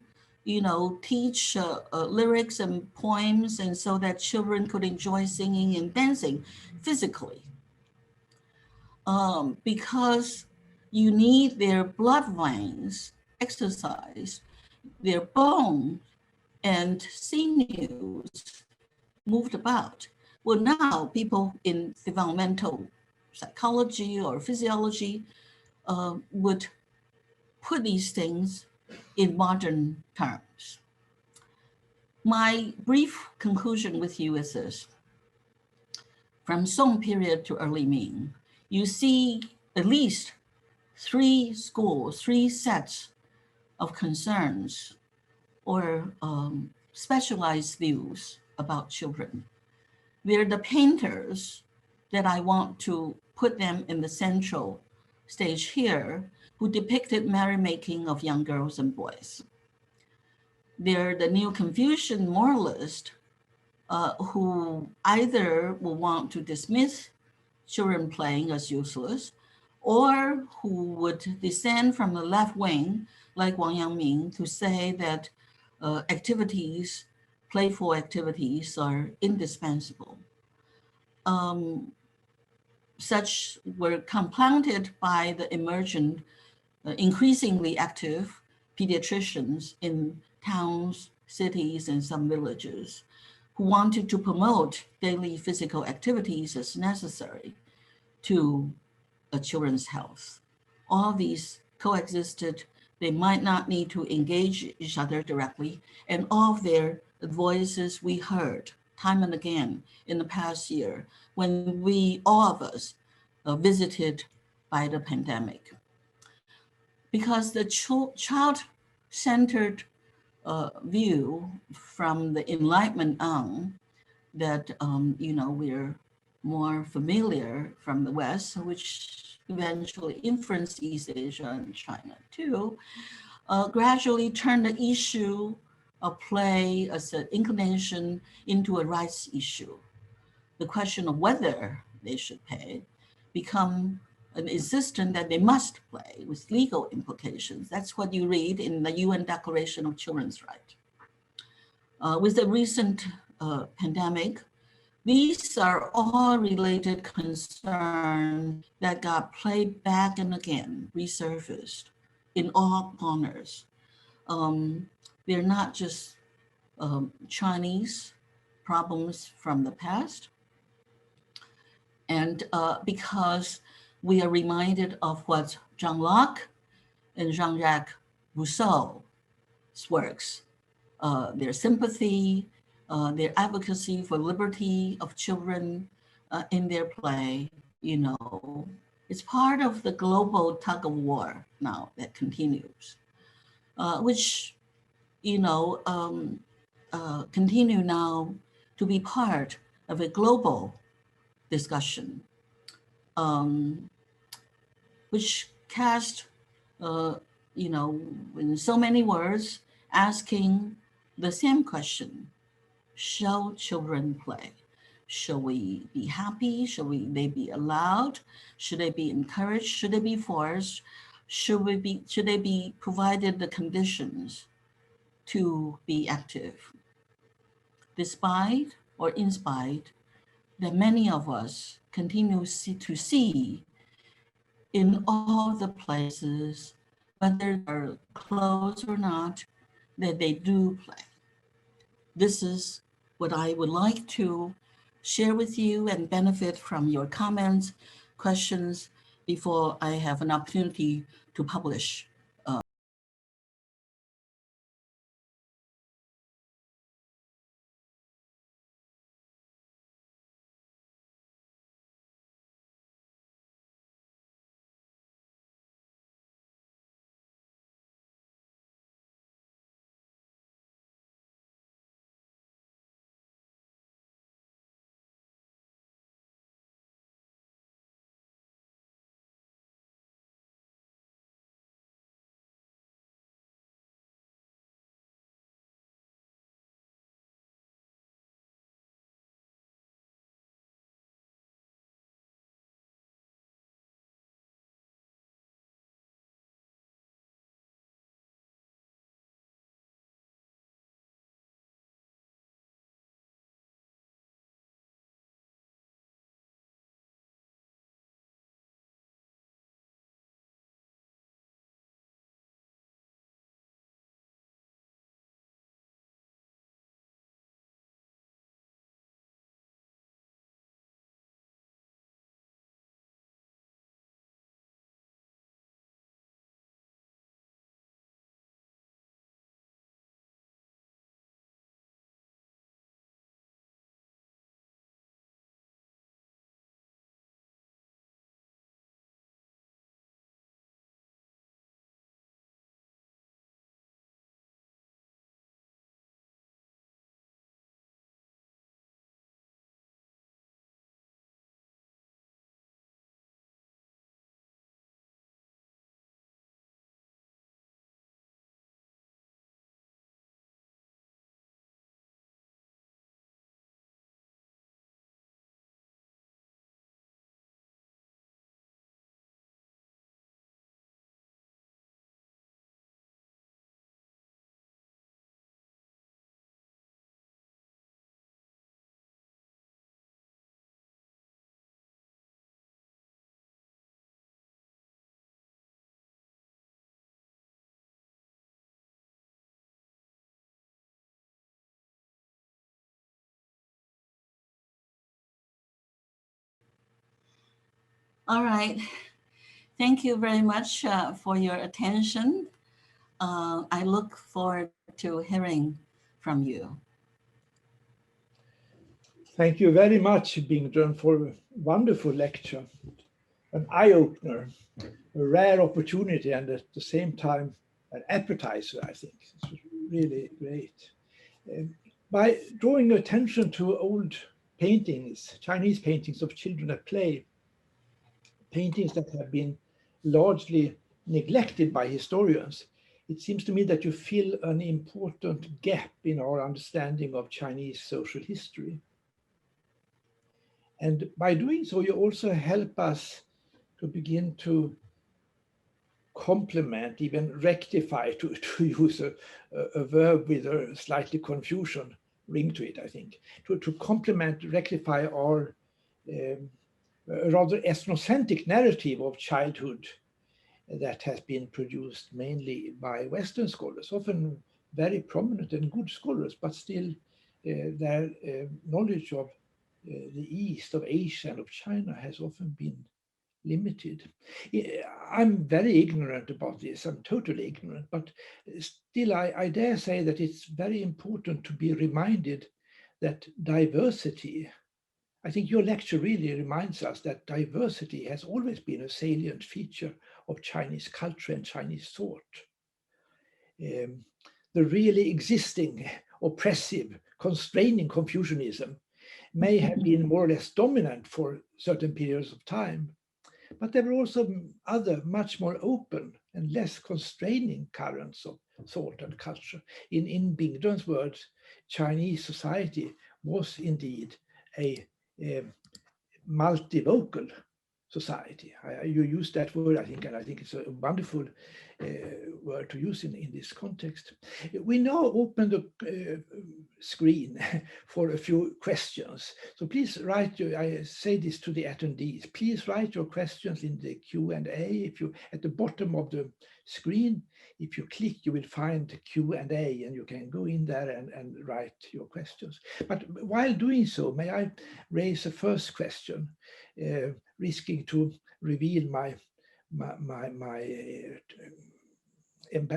teach lyrics and poems, and so that children could enjoy singing and dancing physically. Because you need their blood veins exercised, their bone and sinews moved about. Well, now people in developmental psychology or physiology would put these things in modern terms. My brief conclusion with you is this. From Song period to early Ming, you see at least three schools, three sets of concerns or specialized views about children. They're the painters that I want to put them in the central stage here, who depicted merrymaking of young girls and boys. They're the Neo-Confucian moralists who either will want to dismiss children playing as useless, or who would descend from the left wing, like Wang Yangming, to say that playful activities are indispensable. Such were compounded by the emergent, increasingly active pediatricians in towns, cities, and some villages who wanted to promote daily physical activities as necessary to children's health. All these coexisted. They might not need to engage each other directly, and all of their voices we heard time and again in the past year when all of us, visited by the pandemic. Because the child-centered view from the Enlightenment on that, we're more familiar from the West, which eventually influenced East Asia and China too, gradually turned the issue of play as an inclination into a rights issue. The question of whether they should pay become an insistence that they must play with legal implications. That's what you read in the UN Declaration of Children's Rights. With the recent pandemic, these are all related concerns that got played back and again, resurfaced in all corners. They're not just Chinese problems from the past. And because we are reminded of what John Locke and Jean-Jacques Rousseau's works, their sympathy, their advocacy for liberty of children in their play, it's part of the global tug of war now that continues, which, continue now to be part of a global discussion, which cast, in so many words, asking the same question: shall children play? Shall we be happy? They be allowed? Should they be encouraged? Should they be forced? Should they be provided the conditions to be active? Despite or in spite that many of us continue to see in all the places, whether they're closed or not, that they do play. This is what I would like to share with you and benefit from your comments, questions, before I have an opportunity to publish All right. Thank you very much for your attention. I look forward to hearing from you. Thank you very much, Bingdren, for a wonderful lecture, an eye-opener, a rare opportunity, and at the same time, an appetizer, I think. It's really great. By drawing attention to old paintings, Chinese paintings of children at play, paintings that have been largely neglected by historians, it seems to me that you fill an important gap in our understanding of Chinese social history. And by doing so, you also help us to begin to complement, even rectify, to use a verb with a slightly Confucian ring to it, I think, to complement, rectify our rather ethnocentric narrative of childhood that has been produced mainly by Western scholars, often very prominent and good scholars, but still their knowledge of the East, of Asia, and of China has often been limited. I'm very ignorant about this. I'm totally ignorant, but still I dare say that it's very important to be reminded that diversity, I think your lecture really reminds us that diversity has always been a salient feature of Chinese culture and Chinese thought. The really existing, oppressive, constraining Confucianism may have been more or less dominant for certain periods of time, but there were also other, much more open and less constraining currents of thought and culture. In Bingdren's words, Chinese society was indeed a multivocal society. You use that word, I think, and I think it's a wonderful word to use in this context. We now open the screen for a few questions. So please write I say this to the attendees, please write your questions in the Q&A. If you, at the bottom of the screen, if you click, you will find Q&A and you can go in there and write your questions. But while doing so, may I raise a first question, risking to reveal my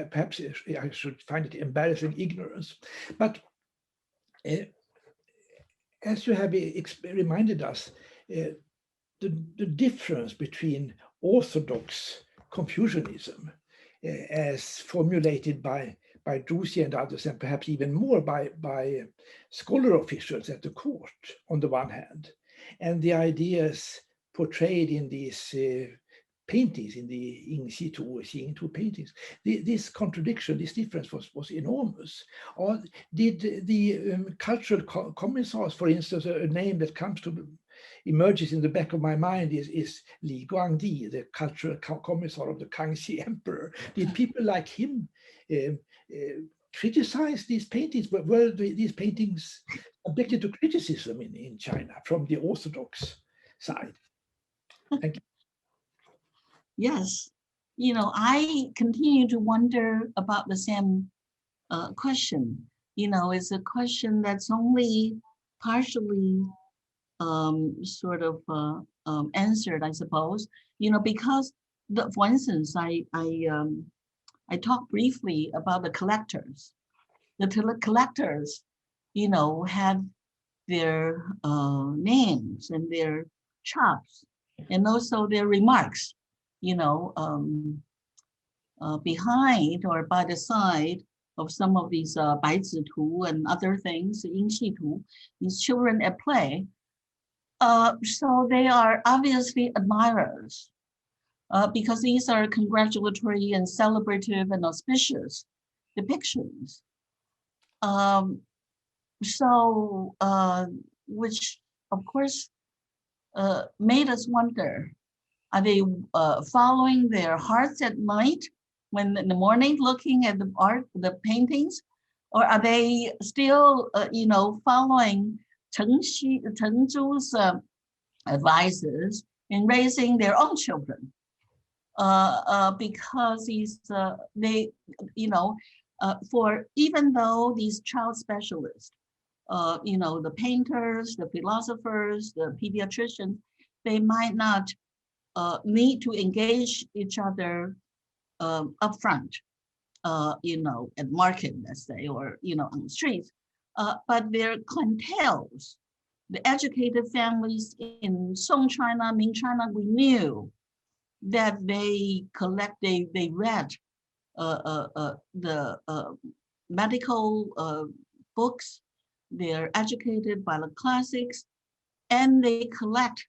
perhaps I should find it embarrassing ignorance. But as you have reminded us, the difference between orthodox Confucianism as formulated by Drusi and others, and perhaps even more by scholar officials at the court on the one hand, and the ideas portrayed in these paintings, in the Xingtu paintings, this contradiction, this difference was enormous. Or did the cultural commissars, for instance, a name that emerges in the back of my mind is Li Guangdi, the cultural commissar of the Kangxi emperor. Did people like him criticize these paintings? Were these paintings subjected to criticism in China from the Orthodox side? Thank you. Yes, I continue to wonder about the same question. It's a question that's only partially sort of answered, I suppose. Because for instance, I talked briefly about the collectors. The collectors, had their names and their chops, and also their remarks, behind or by the side of some of these baizitu and other things, yingxitu, these children at play. So they are obviously admirers because these are congratulatory and celebrative and auspicious depictions. Which of course made us wonder, are they following their hearts at night when in the morning looking at the art, the paintings, or are they still, following Chen Zhu's advices in raising their own children? Because for even though these child specialists, the painters, the philosophers, the pediatricians, they might not need to engage each other upfront, at market, let's say, or, on the streets. But their clienteles, the educated families in Song China, Ming China, we knew that they read the medical books, they're educated by the classics, and they collect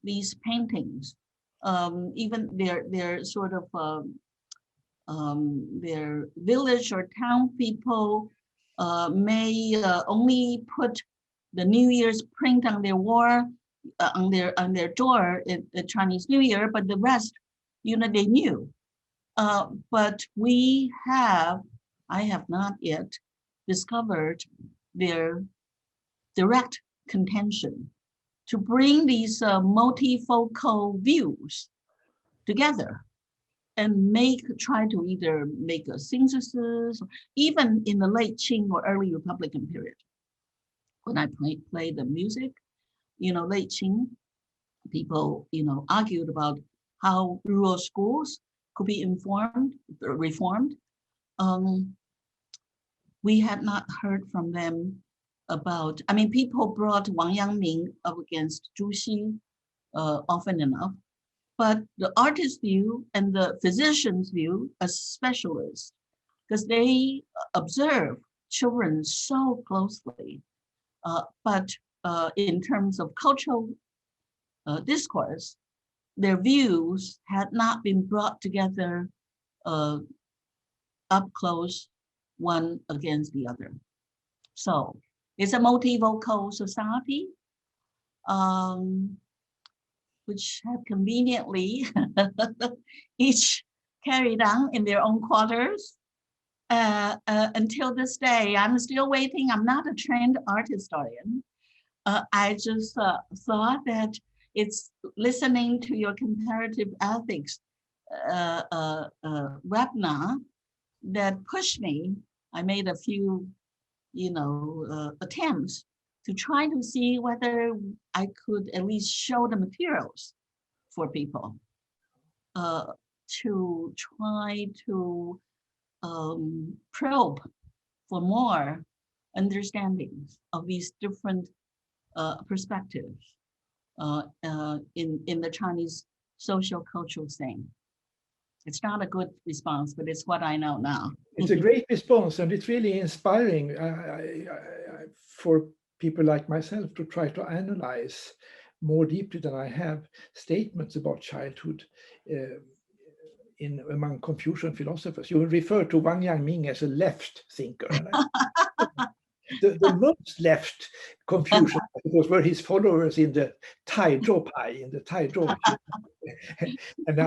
these paintings. Even their sort of their village or town people may only put the New Year's print on their wall, on their door in the Chinese New Year, but the rest, they knew. But I have not yet discovered their direct contention to bring these multifocal views together and try to either make a synthesis, even in the late Qing or early Republican period. When I play the music, late Qing, people, argued about how rural schools could be reformed. We had not heard from them about, people brought Wang Yangming up against Zhu Xi often enough, but the artist's view and the physician's view as specialists, because they observe children so closely, but in terms of cultural discourse, their views had not been brought together up close, one against the other. So it's a multivocal society, which have conveniently each carried on in their own quarters. Until this day, I'm still waiting. I'm not a trained art historian. I just thought that it's listening to your comparative ethics webinar that pushed me. I made a few, attempts to try to see whether I could at least show the materials for people to try to probe for more understandings of these different perspectives in the Chinese social cultural scene. It's not a good response, but it's what I know now. It's a great response, and it's really inspiring for people like myself to try to analyze more deeply than I have statements about childhood among Confucian philosophers. You refer to Wang Yangming as a left thinker. The most left Confucian were his followers in the Taizhou Pai, in the Taizhou. And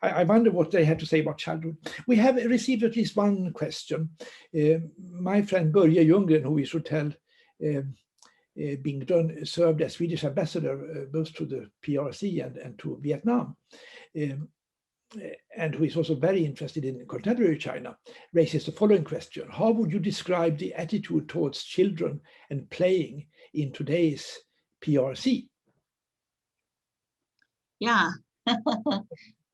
I wonder what they had to say about childhood. We have received at least one question. My friend Börje Ljunggren, who we should tell Bingdun, served as Swedish ambassador both to the PRC and to Vietnam, and who is also very interested in contemporary China, raises the following question. How would you describe the attitude towards children and playing in today's PRC? Yeah.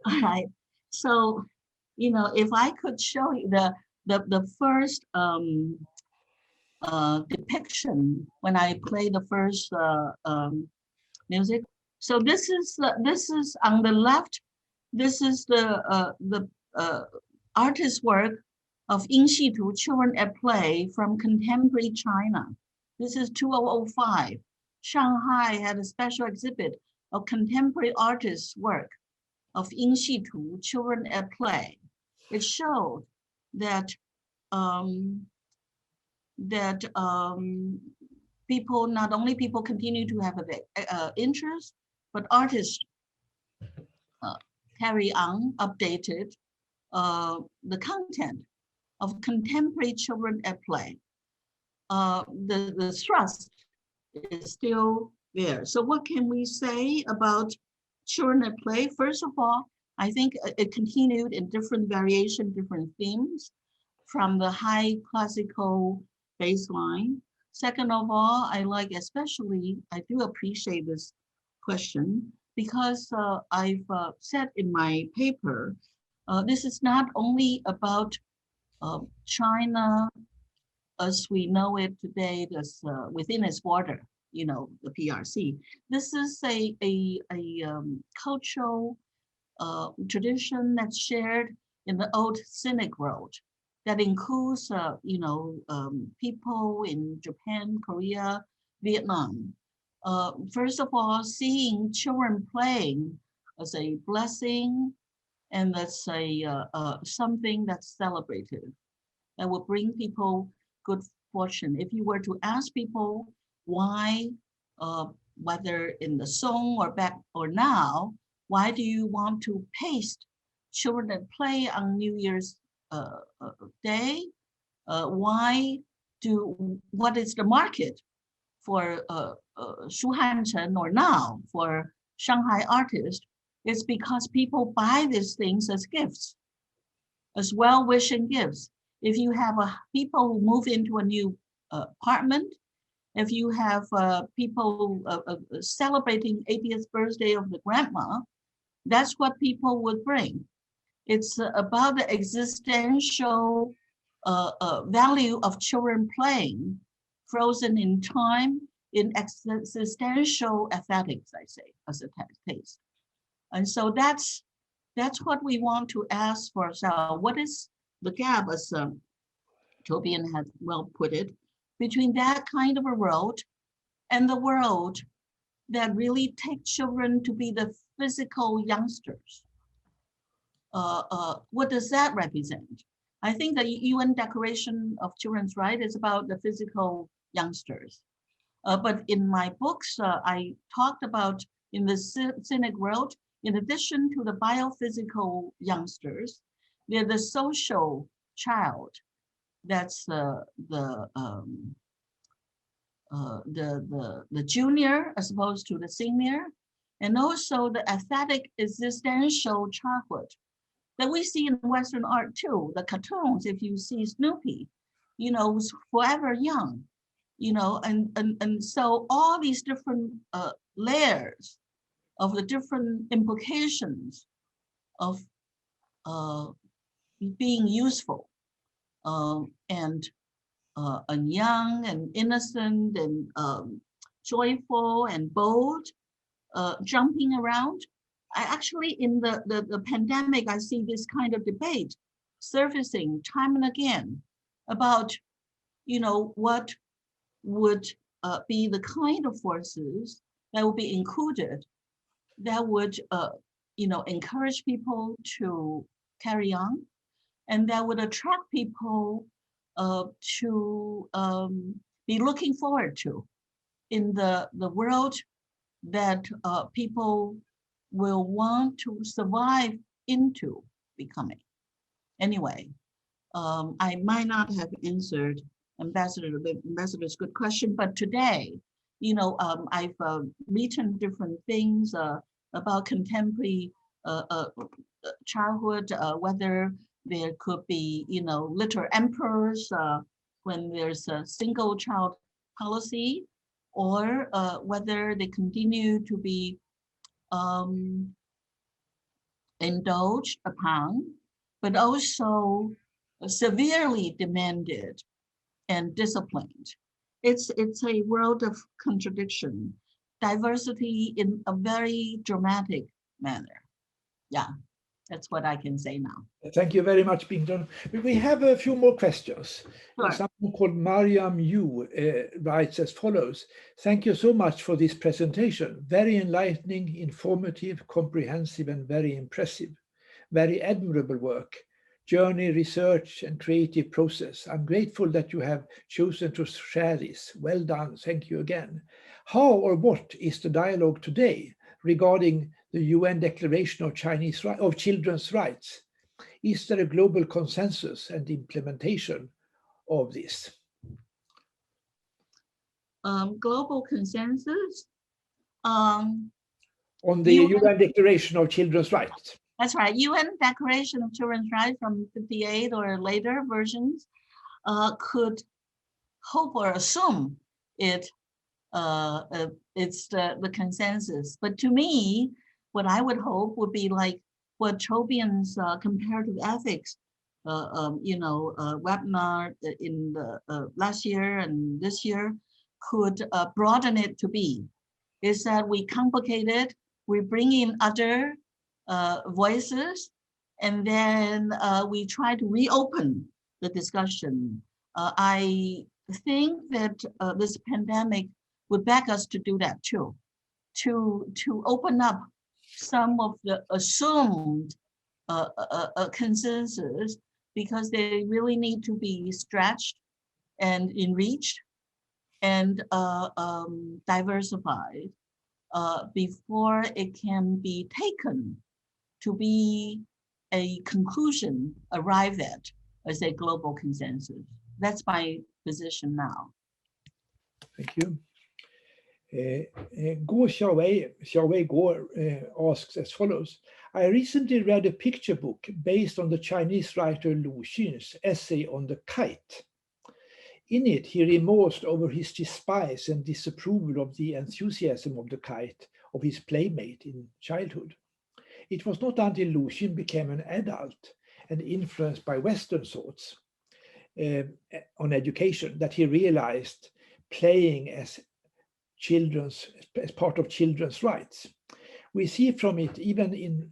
All right. So, if I could show you the first depiction when I play the first music. So this is on the left. This is the artist's work of Yin Shitu, Children at Play from Contemporary China. This is 2005. Shanghai had a special exhibit of contemporary artists' work of Yin Shitu, Children at Play. It showed that people, not only people continue to have an interest, but artists carry on, updated the content of contemporary children at play. The thrust is still there. So what can we say about children at play? First of all, I think it continued in different variation, different themes from the high classical baseline. Second of all, I do appreciate this question, because I've said in my paper, this is not only about China as we know it today, within its border, the PRC. This is a cultural tradition that's shared in the old scenic road that includes, people in Japan, Korea, Vietnam. First of all, seeing children playing as a blessing, and that's something that's celebrated, that will bring people good fortune. If you were to ask people why, whether in the song or back or now, why do you want to paste children that play on New Year's Day? What is the market for Shu Hanchen or now for Shanghai artists? It's because people buy these things as gifts, as well-wishing gifts. If you have people who move into a new apartment, if you have people celebrating 80th birthday of the grandma, that's what people would bring. It's about the existential value of children playing, frozen in time, in existential aesthetics, I say, as a taste. And so that's what we want to ask for ourselves. What is the gap, as Tobian had well put it, between that kind of a world and the world that really takes children to be the physical youngsters? What does that represent? I think the UN Declaration of Children's Rights is about the physical youngsters. But in my books, I talked about in the scenic world, in addition to the biophysical youngsters, they're the social child. That's the junior as opposed to the senior, and also the aesthetic existential childhood that we see in Western art too. The cartoons, if you see Snoopy, was forever young, and so all these different layers of the different implications of being useful and young and innocent and joyful and bold, jumping around. I actually, in the pandemic, I see this kind of debate surfacing time and again about, what would be the kind of forces that would be included that would, encourage people to carry on, and that would attract people to be looking forward to in the world that people will want to survive into becoming. Anyway, I might not have answered Ambassador's good question, but today, I've written different things about contemporary childhood, whether there could be, literal emperors when there's a single child policy, or whether they continue to be indulged upon, but also severely demanded and disciplined. It's a world of contradiction, diversity in a very dramatic manner. Yeah, that's what I can say now. Thank you very much, Bington. We have a few more questions. Sure. Someone called Mariam Yu writes as follows. Thank you so much for this presentation. Very enlightening, informative, comprehensive, and very impressive. Very admirable work. Journey, research, and creative process. I'm grateful that you have chosen to share this. Well done. Thank you again. How or what is the dialogue today regarding the UN Declaration of Children's Rights? Is there a global consensus and implementation of this? Global consensus? On the UN Declaration of Children's Rights. That's right. UN Declaration of Children's Rights from 58 or later versions could hope or assume it's the consensus. But to me, what I would hope would be like what Tobian's comparative ethics, webinar in the last year and this year could broaden it to be, is that we complicate it, we bring in other voices, and then we try to reopen the discussion. I think that this pandemic would beg us to do that too, to open up some of the assumed consensus, because they really need to be stretched and enriched and diversified before it can be taken to be a conclusion arrived at as a global consensus. That's my position now. Thank you. Guo Xiaowei Guo asks as follows. I recently read a picture book based on the Chinese writer Lu Xun's essay on the kite. In it, he remorse over his despise and disapproval of the enthusiasm of the kite of his playmate in childhood. It was not until Lu Xun became an adult and influenced by Western thoughts on education that he realized playing as part of children's rights. We see from it, even in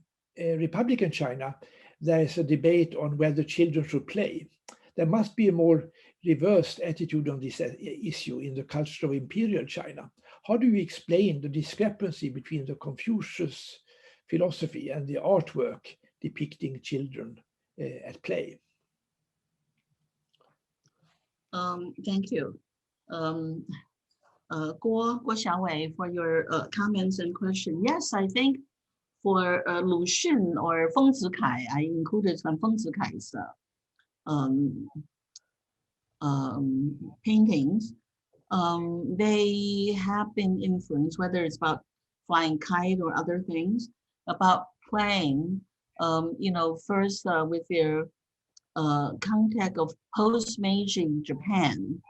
Republican China, there is a debate on whether children should play. There must be a more reversed attitude on this issue in the culture of Imperial China. How do you explain the discrepancy between the Confucius philosophy and the artwork depicting children at play? Thank you. Guo Xiaowei, for your comments and question. Yes, I think for Lu Xun or Feng Zikai, I included some Feng Zikai's paintings. They have been influenced, whether it's about flying kite or other things, about playing, first with their context of post-Meiji Japan,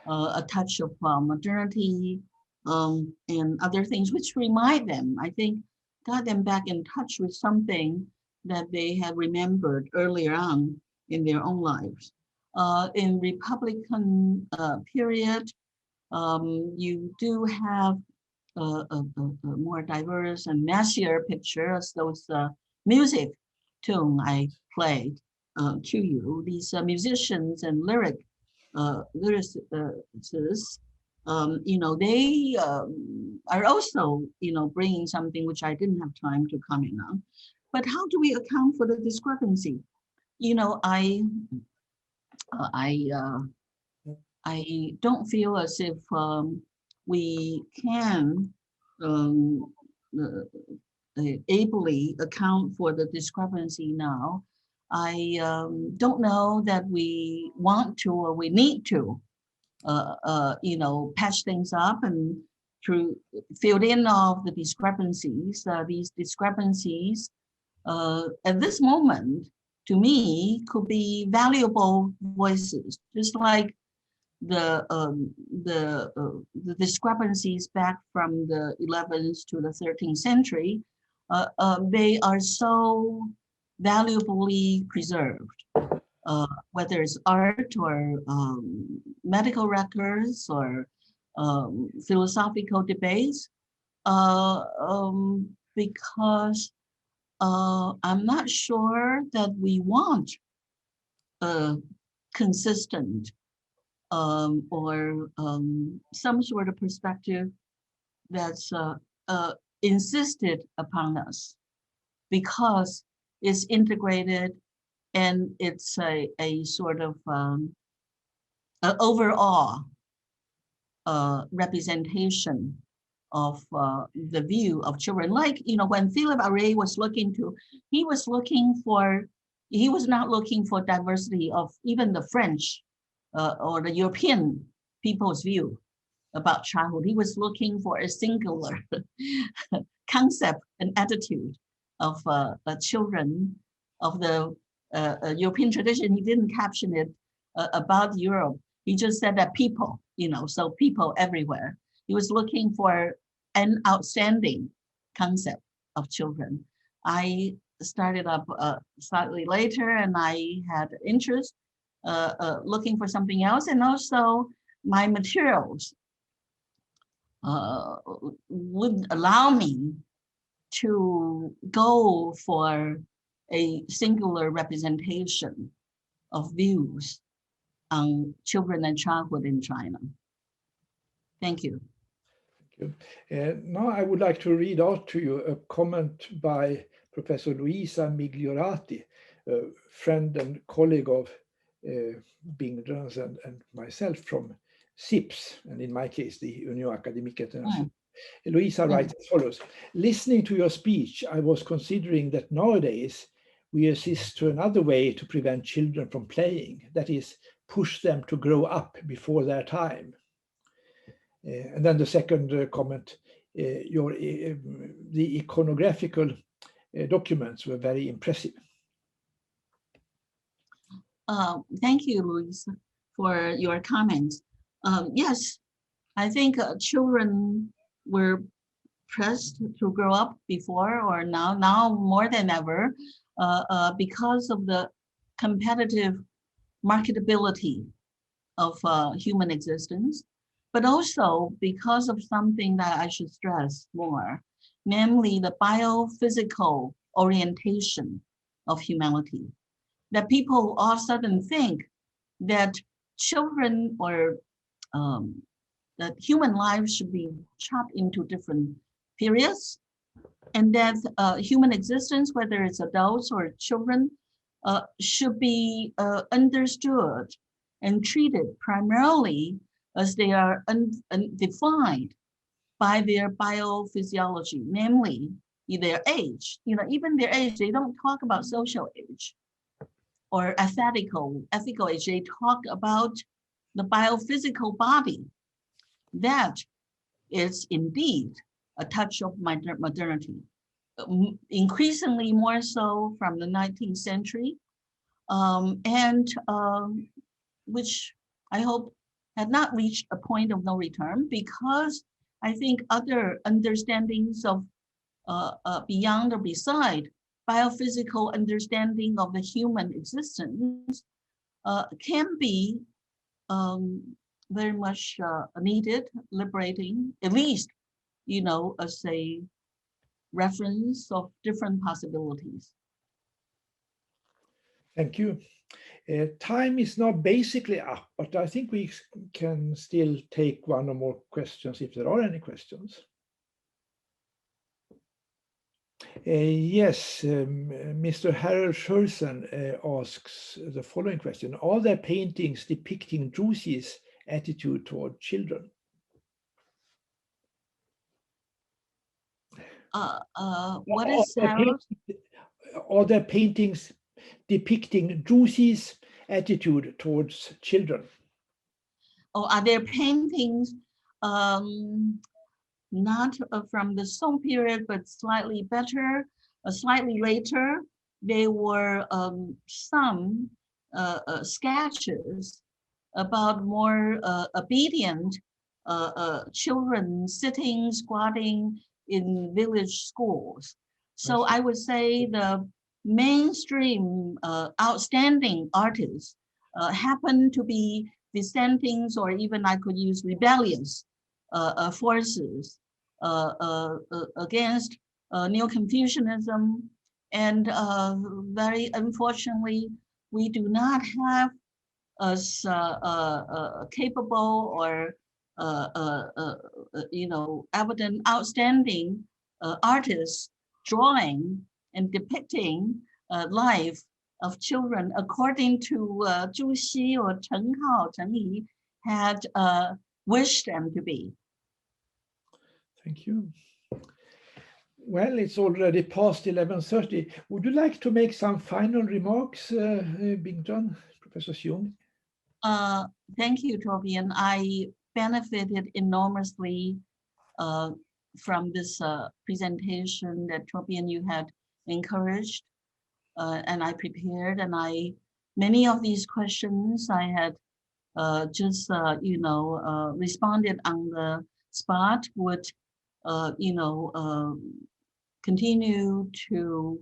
a touch of modernity and other things, which remind them, I think, got them back in touch with something that they had remembered earlier on in their own lives. In Republican period, you do have a more diverse and messier picture as those music tune I played to you. These musicians and lyricists, they are also, bringing something which I didn't have time to comment on. But how do we account for the discrepancy? I don't feel as if we can ably account for the discrepancy now. I don't know that we want to or we need to, patch things up and to fill in all of the discrepancies. These discrepancies at this moment, to me, could be valuable voices, just like the discrepancies back from the 11th to the 13th century. They are so valuably preserved, whether it's art or medical records or philosophical debates, because I'm not sure that we want a consistent or some sort of perspective that's insisted upon us, because it's integrated and it's a sort of overall representation of the view of children. Like, when Philippe Ariès was he was not looking for diversity of even the French or the European people's view about childhood. He was looking for a singular concept and attitude of children of the European tradition. He didn't caption it about Europe. He just said that people, so people everywhere. He was looking for an outstanding concept of children. I started up slightly later, and I had interest looking for something else, and also my materials would allow me to go for a singular representation of views on children and childhood in China. Thank you. Thank you. Now I would like to read out to you a comment by Professor Luisa Migliorati, a friend and colleague of Bing Jones and myself from SIPS, and in my case, the Union Académique Internationale. Luisa writes as follows: listening to your speech, I was considering that nowadays we assist to another way to prevent children from playing, that is, push them to grow up before their time. And then the second comment, the iconographical documents were very impressive. Thank you, Luis, for your comments. Yes, I think children were pressed to grow up before or now more than ever because of the competitive marketability of human existence, but also because of something that I should stress more, namely the biophysical orientation of humanity. That people all of a sudden think that children or that human lives should be chopped into different periods, and that human existence, whether it's adults or children, should be understood and treated primarily as they are defined by their biophysiology, namely their age. Even their age, they don't talk about social age or ethical age. They talk about the biophysical body. That is indeed a touch of modernity, increasingly more so from the 19th century, and which I hope had not reached a point of no return, because I think other understandings of beyond or beside biophysical understanding of the human existence can be very much needed, liberating, at least, as a reference of different possibilities. Thank you. Time is now basically up, but I think we can still take one or more questions if there are any questions. Yes, Mr. Harold Schersen asks the following question: are there paintings depicting Drusi's attitude toward children? What is Harold? Are there paintings depicting Drusi's attitude towards children? Oh, are there paintings not from the Song period, but slightly better, slightly later? There were some sketches about more obedient children sitting, squatting in village schools. So I would say the mainstream outstanding artists happen to be dissenting, or even I could use rebellious forces against Neo-Confucianism. And very unfortunately, we do not have as capable or evident, outstanding artists drawing and depicting life of children according to Zhu Xi or Chen Hao, Chen Yi had wished them to be. Thank you. Well, it's already past 11:30. Would you like to make some final remarks, Bing John, Professor Xiong? Thank you, Torbjörn. I benefited enormously from this presentation that Torbjörn you had encouraged, and I prepared, and many of these questions I had just responded on the spot, would continue to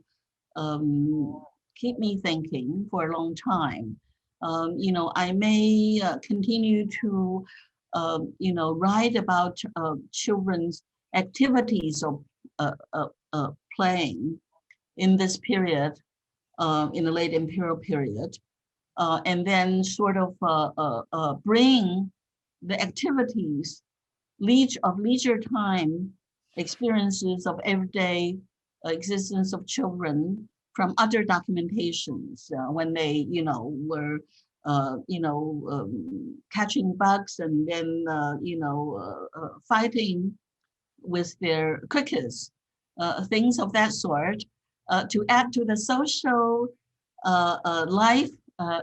keep me thinking for a long time. I may continue to, write about children's activities of playing in this period, in the late Imperial period, and then sort of bring the activities of leisure time experiences of everyday existence of children from other documentations when they, were, catching bugs and then, fighting with their crickets, things of that sort, to add to the social life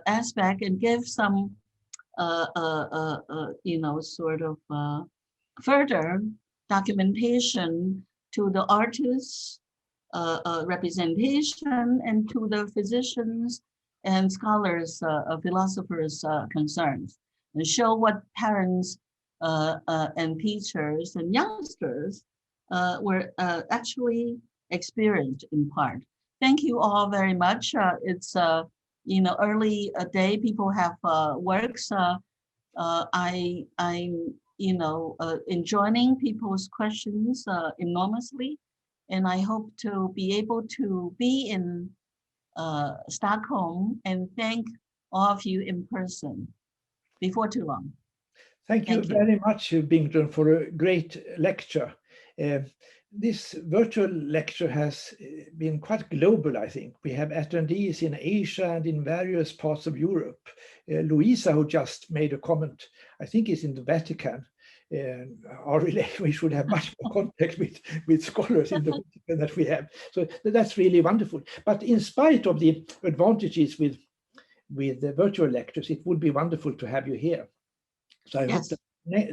aspect and give some, sort of further documentation to the artists' representation and to the physicians and scholars, philosophers' concerns, and show what parents and teachers and youngsters were actually experienced in part. Thank you all very much. It's early day. People have works. I'm enjoying people's questions enormously, and I hope to be able to be in Stockholm and thank all of you in person before too long. Thank you very much, Bington, for a great lecture. This virtual lecture has been quite global, I think. We have attendees in Asia and in various parts of Europe. Louisa, who just made a comment, I think is in the Vatican. We should have much more contact with scholars in the Vatican that we have. So that's really wonderful. But in spite of the advantages with the virtual lectures, it would be wonderful to have you here. So I hope that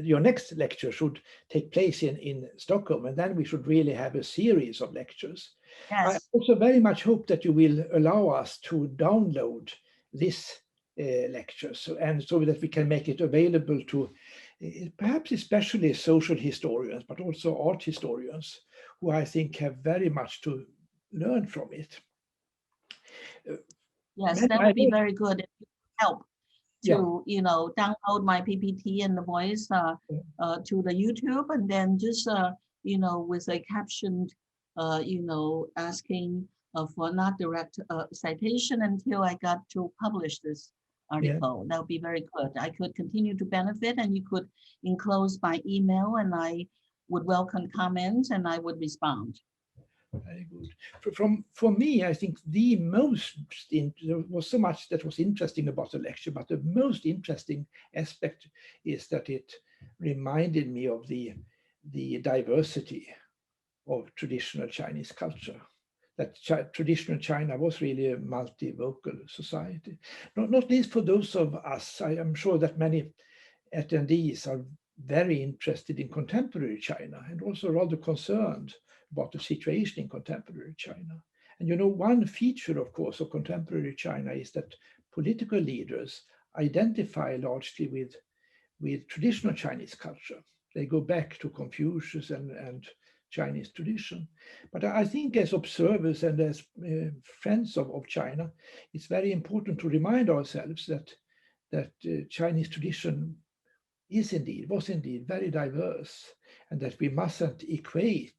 your next lecture should take place in Stockholm, and then we should really have a series of lectures. Yes. I also very much hope that you will allow us to download this lecture, so that we can make it available to perhaps especially social historians, but also art historians, who I think have very much to learn from it. Yes, that would be very good. If you help to download my PPT and the voice to the YouTube, and then just with a captioned asking for not direct citation until I got to publish this article. That would be very good. I could continue to benefit, and you could enclose my email, and I would welcome comments and I would respond. Very good. For me, I think there was so much that was interesting about the lecture, but the most interesting aspect is that it reminded me of the diversity of traditional Chinese culture. That traditional China was really a multi-vocal society. Not least for those of us, I am sure that many attendees are very interested in contemporary China and also rather concerned about the situation in contemporary China. And one feature, of course, of contemporary China is that political leaders identify largely with traditional Chinese culture. They go back to Confucius and Chinese tradition. But I think as observers and as friends of China, it's very important to remind ourselves that Chinese tradition was indeed very diverse, and that we mustn't equate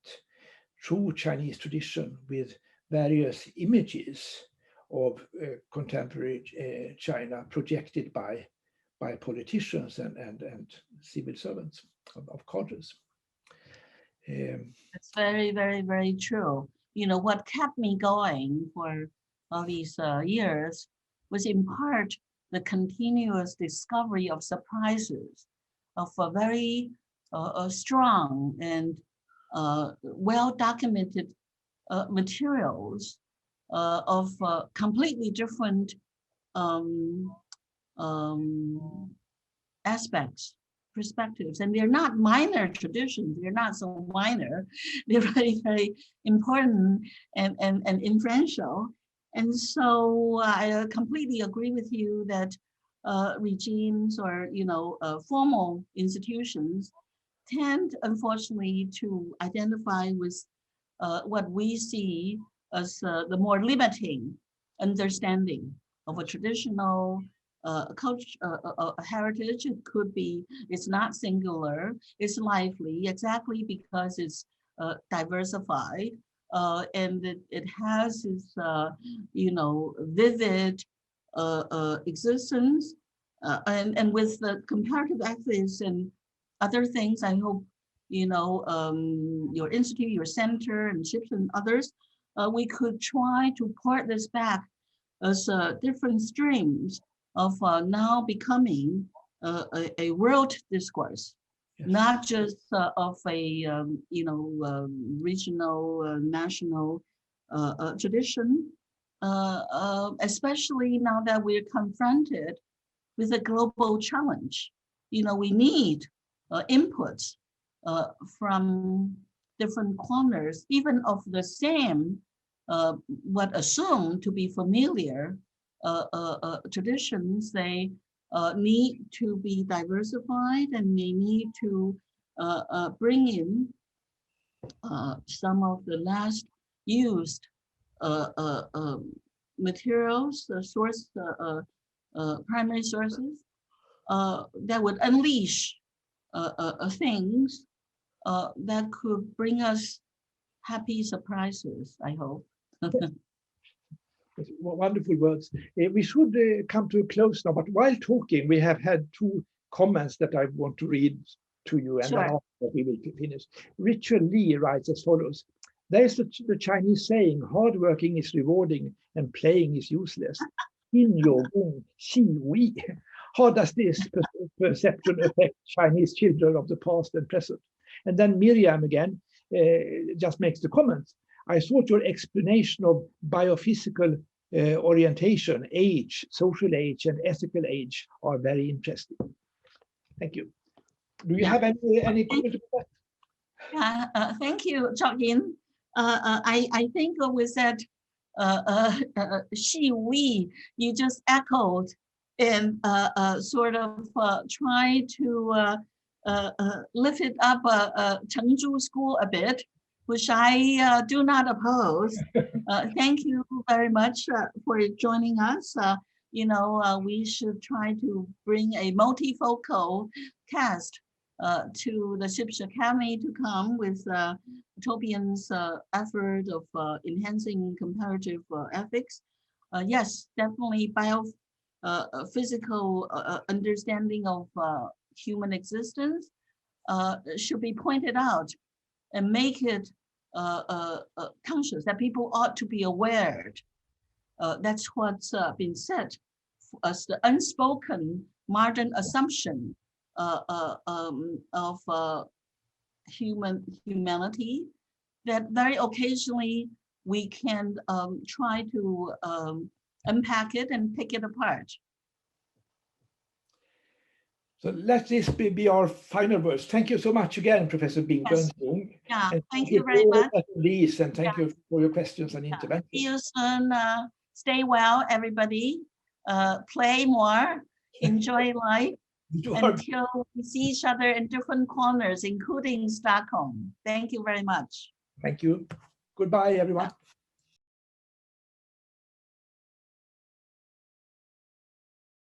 true Chinese tradition with various images of contemporary China projected by politicians and civil servants of cadres. It's very, very, very true. What kept me going for all these years was in part the continuous discovery of surprises, of a very strong and well-documented materials of completely different aspects, perspectives. And they're not minor traditions. They're not so minor. They're very, very important and influential. And so I completely agree with you that regimes or formal institutions tend, unfortunately, to identify with what we see as the more limiting understanding of a traditional culture, heritage. It could be, it's not singular, it's lively, exactly because it's diversified, and it has its, vivid existence, and with the comparative ethics and other things, I hope, your institute, your center, and SHIPS and others, we could try to port this back as different streams of now becoming a world discourse, yes, not just of a regional, national tradition, especially now that we're confronted with a global challenge. We need inputs from different corners, even of the same, what assumed to be familiar traditions. They need to be diversified, and they need to bring in some of the last used materials, primary sources that would unleash things that could bring us happy surprises, I hope. Wonderful words. We should come to a close now, but while talking, we have had two comments that I want to read to you, and sure, then after we will finish. Richard Lee writes as follows: there is the Chinese saying, hardworking is rewarding and playing is useless. In your womb, xi wei. How does this perception affect Chinese children of the past and present? And then Miriam again just makes the comment: I thought your explanation of biophysical orientation, age, social age, and ethical age are very interesting. Thank you. Do you have any comment about that? Thank you, Chao-Yin. I think with that she, we, you just echoed and sort of try to lift it up Chengdu School a bit, which I do not oppose. Thank you very much for joining us. We should try to bring a multifocal cast to the SHIPS Academy to come with Tobian's effort of enhancing comparative ethics. Yes, definitely physical understanding of human existence should be pointed out and make it conscious that people ought to be aware. That's what's been said as the unspoken modern assumption of humanity, that very occasionally we can try to unpack it and pick it apart. So let this be our final words. Thank you so much again, Professor Bing. Yes. Yeah, and thank you very much. Attendees, and thank you for your questions and interventions. See you soon. Stay well, everybody. Play more, enjoy life until we see each other in different corners, including Stockholm. Thank you very much. Thank you. Goodbye, everyone.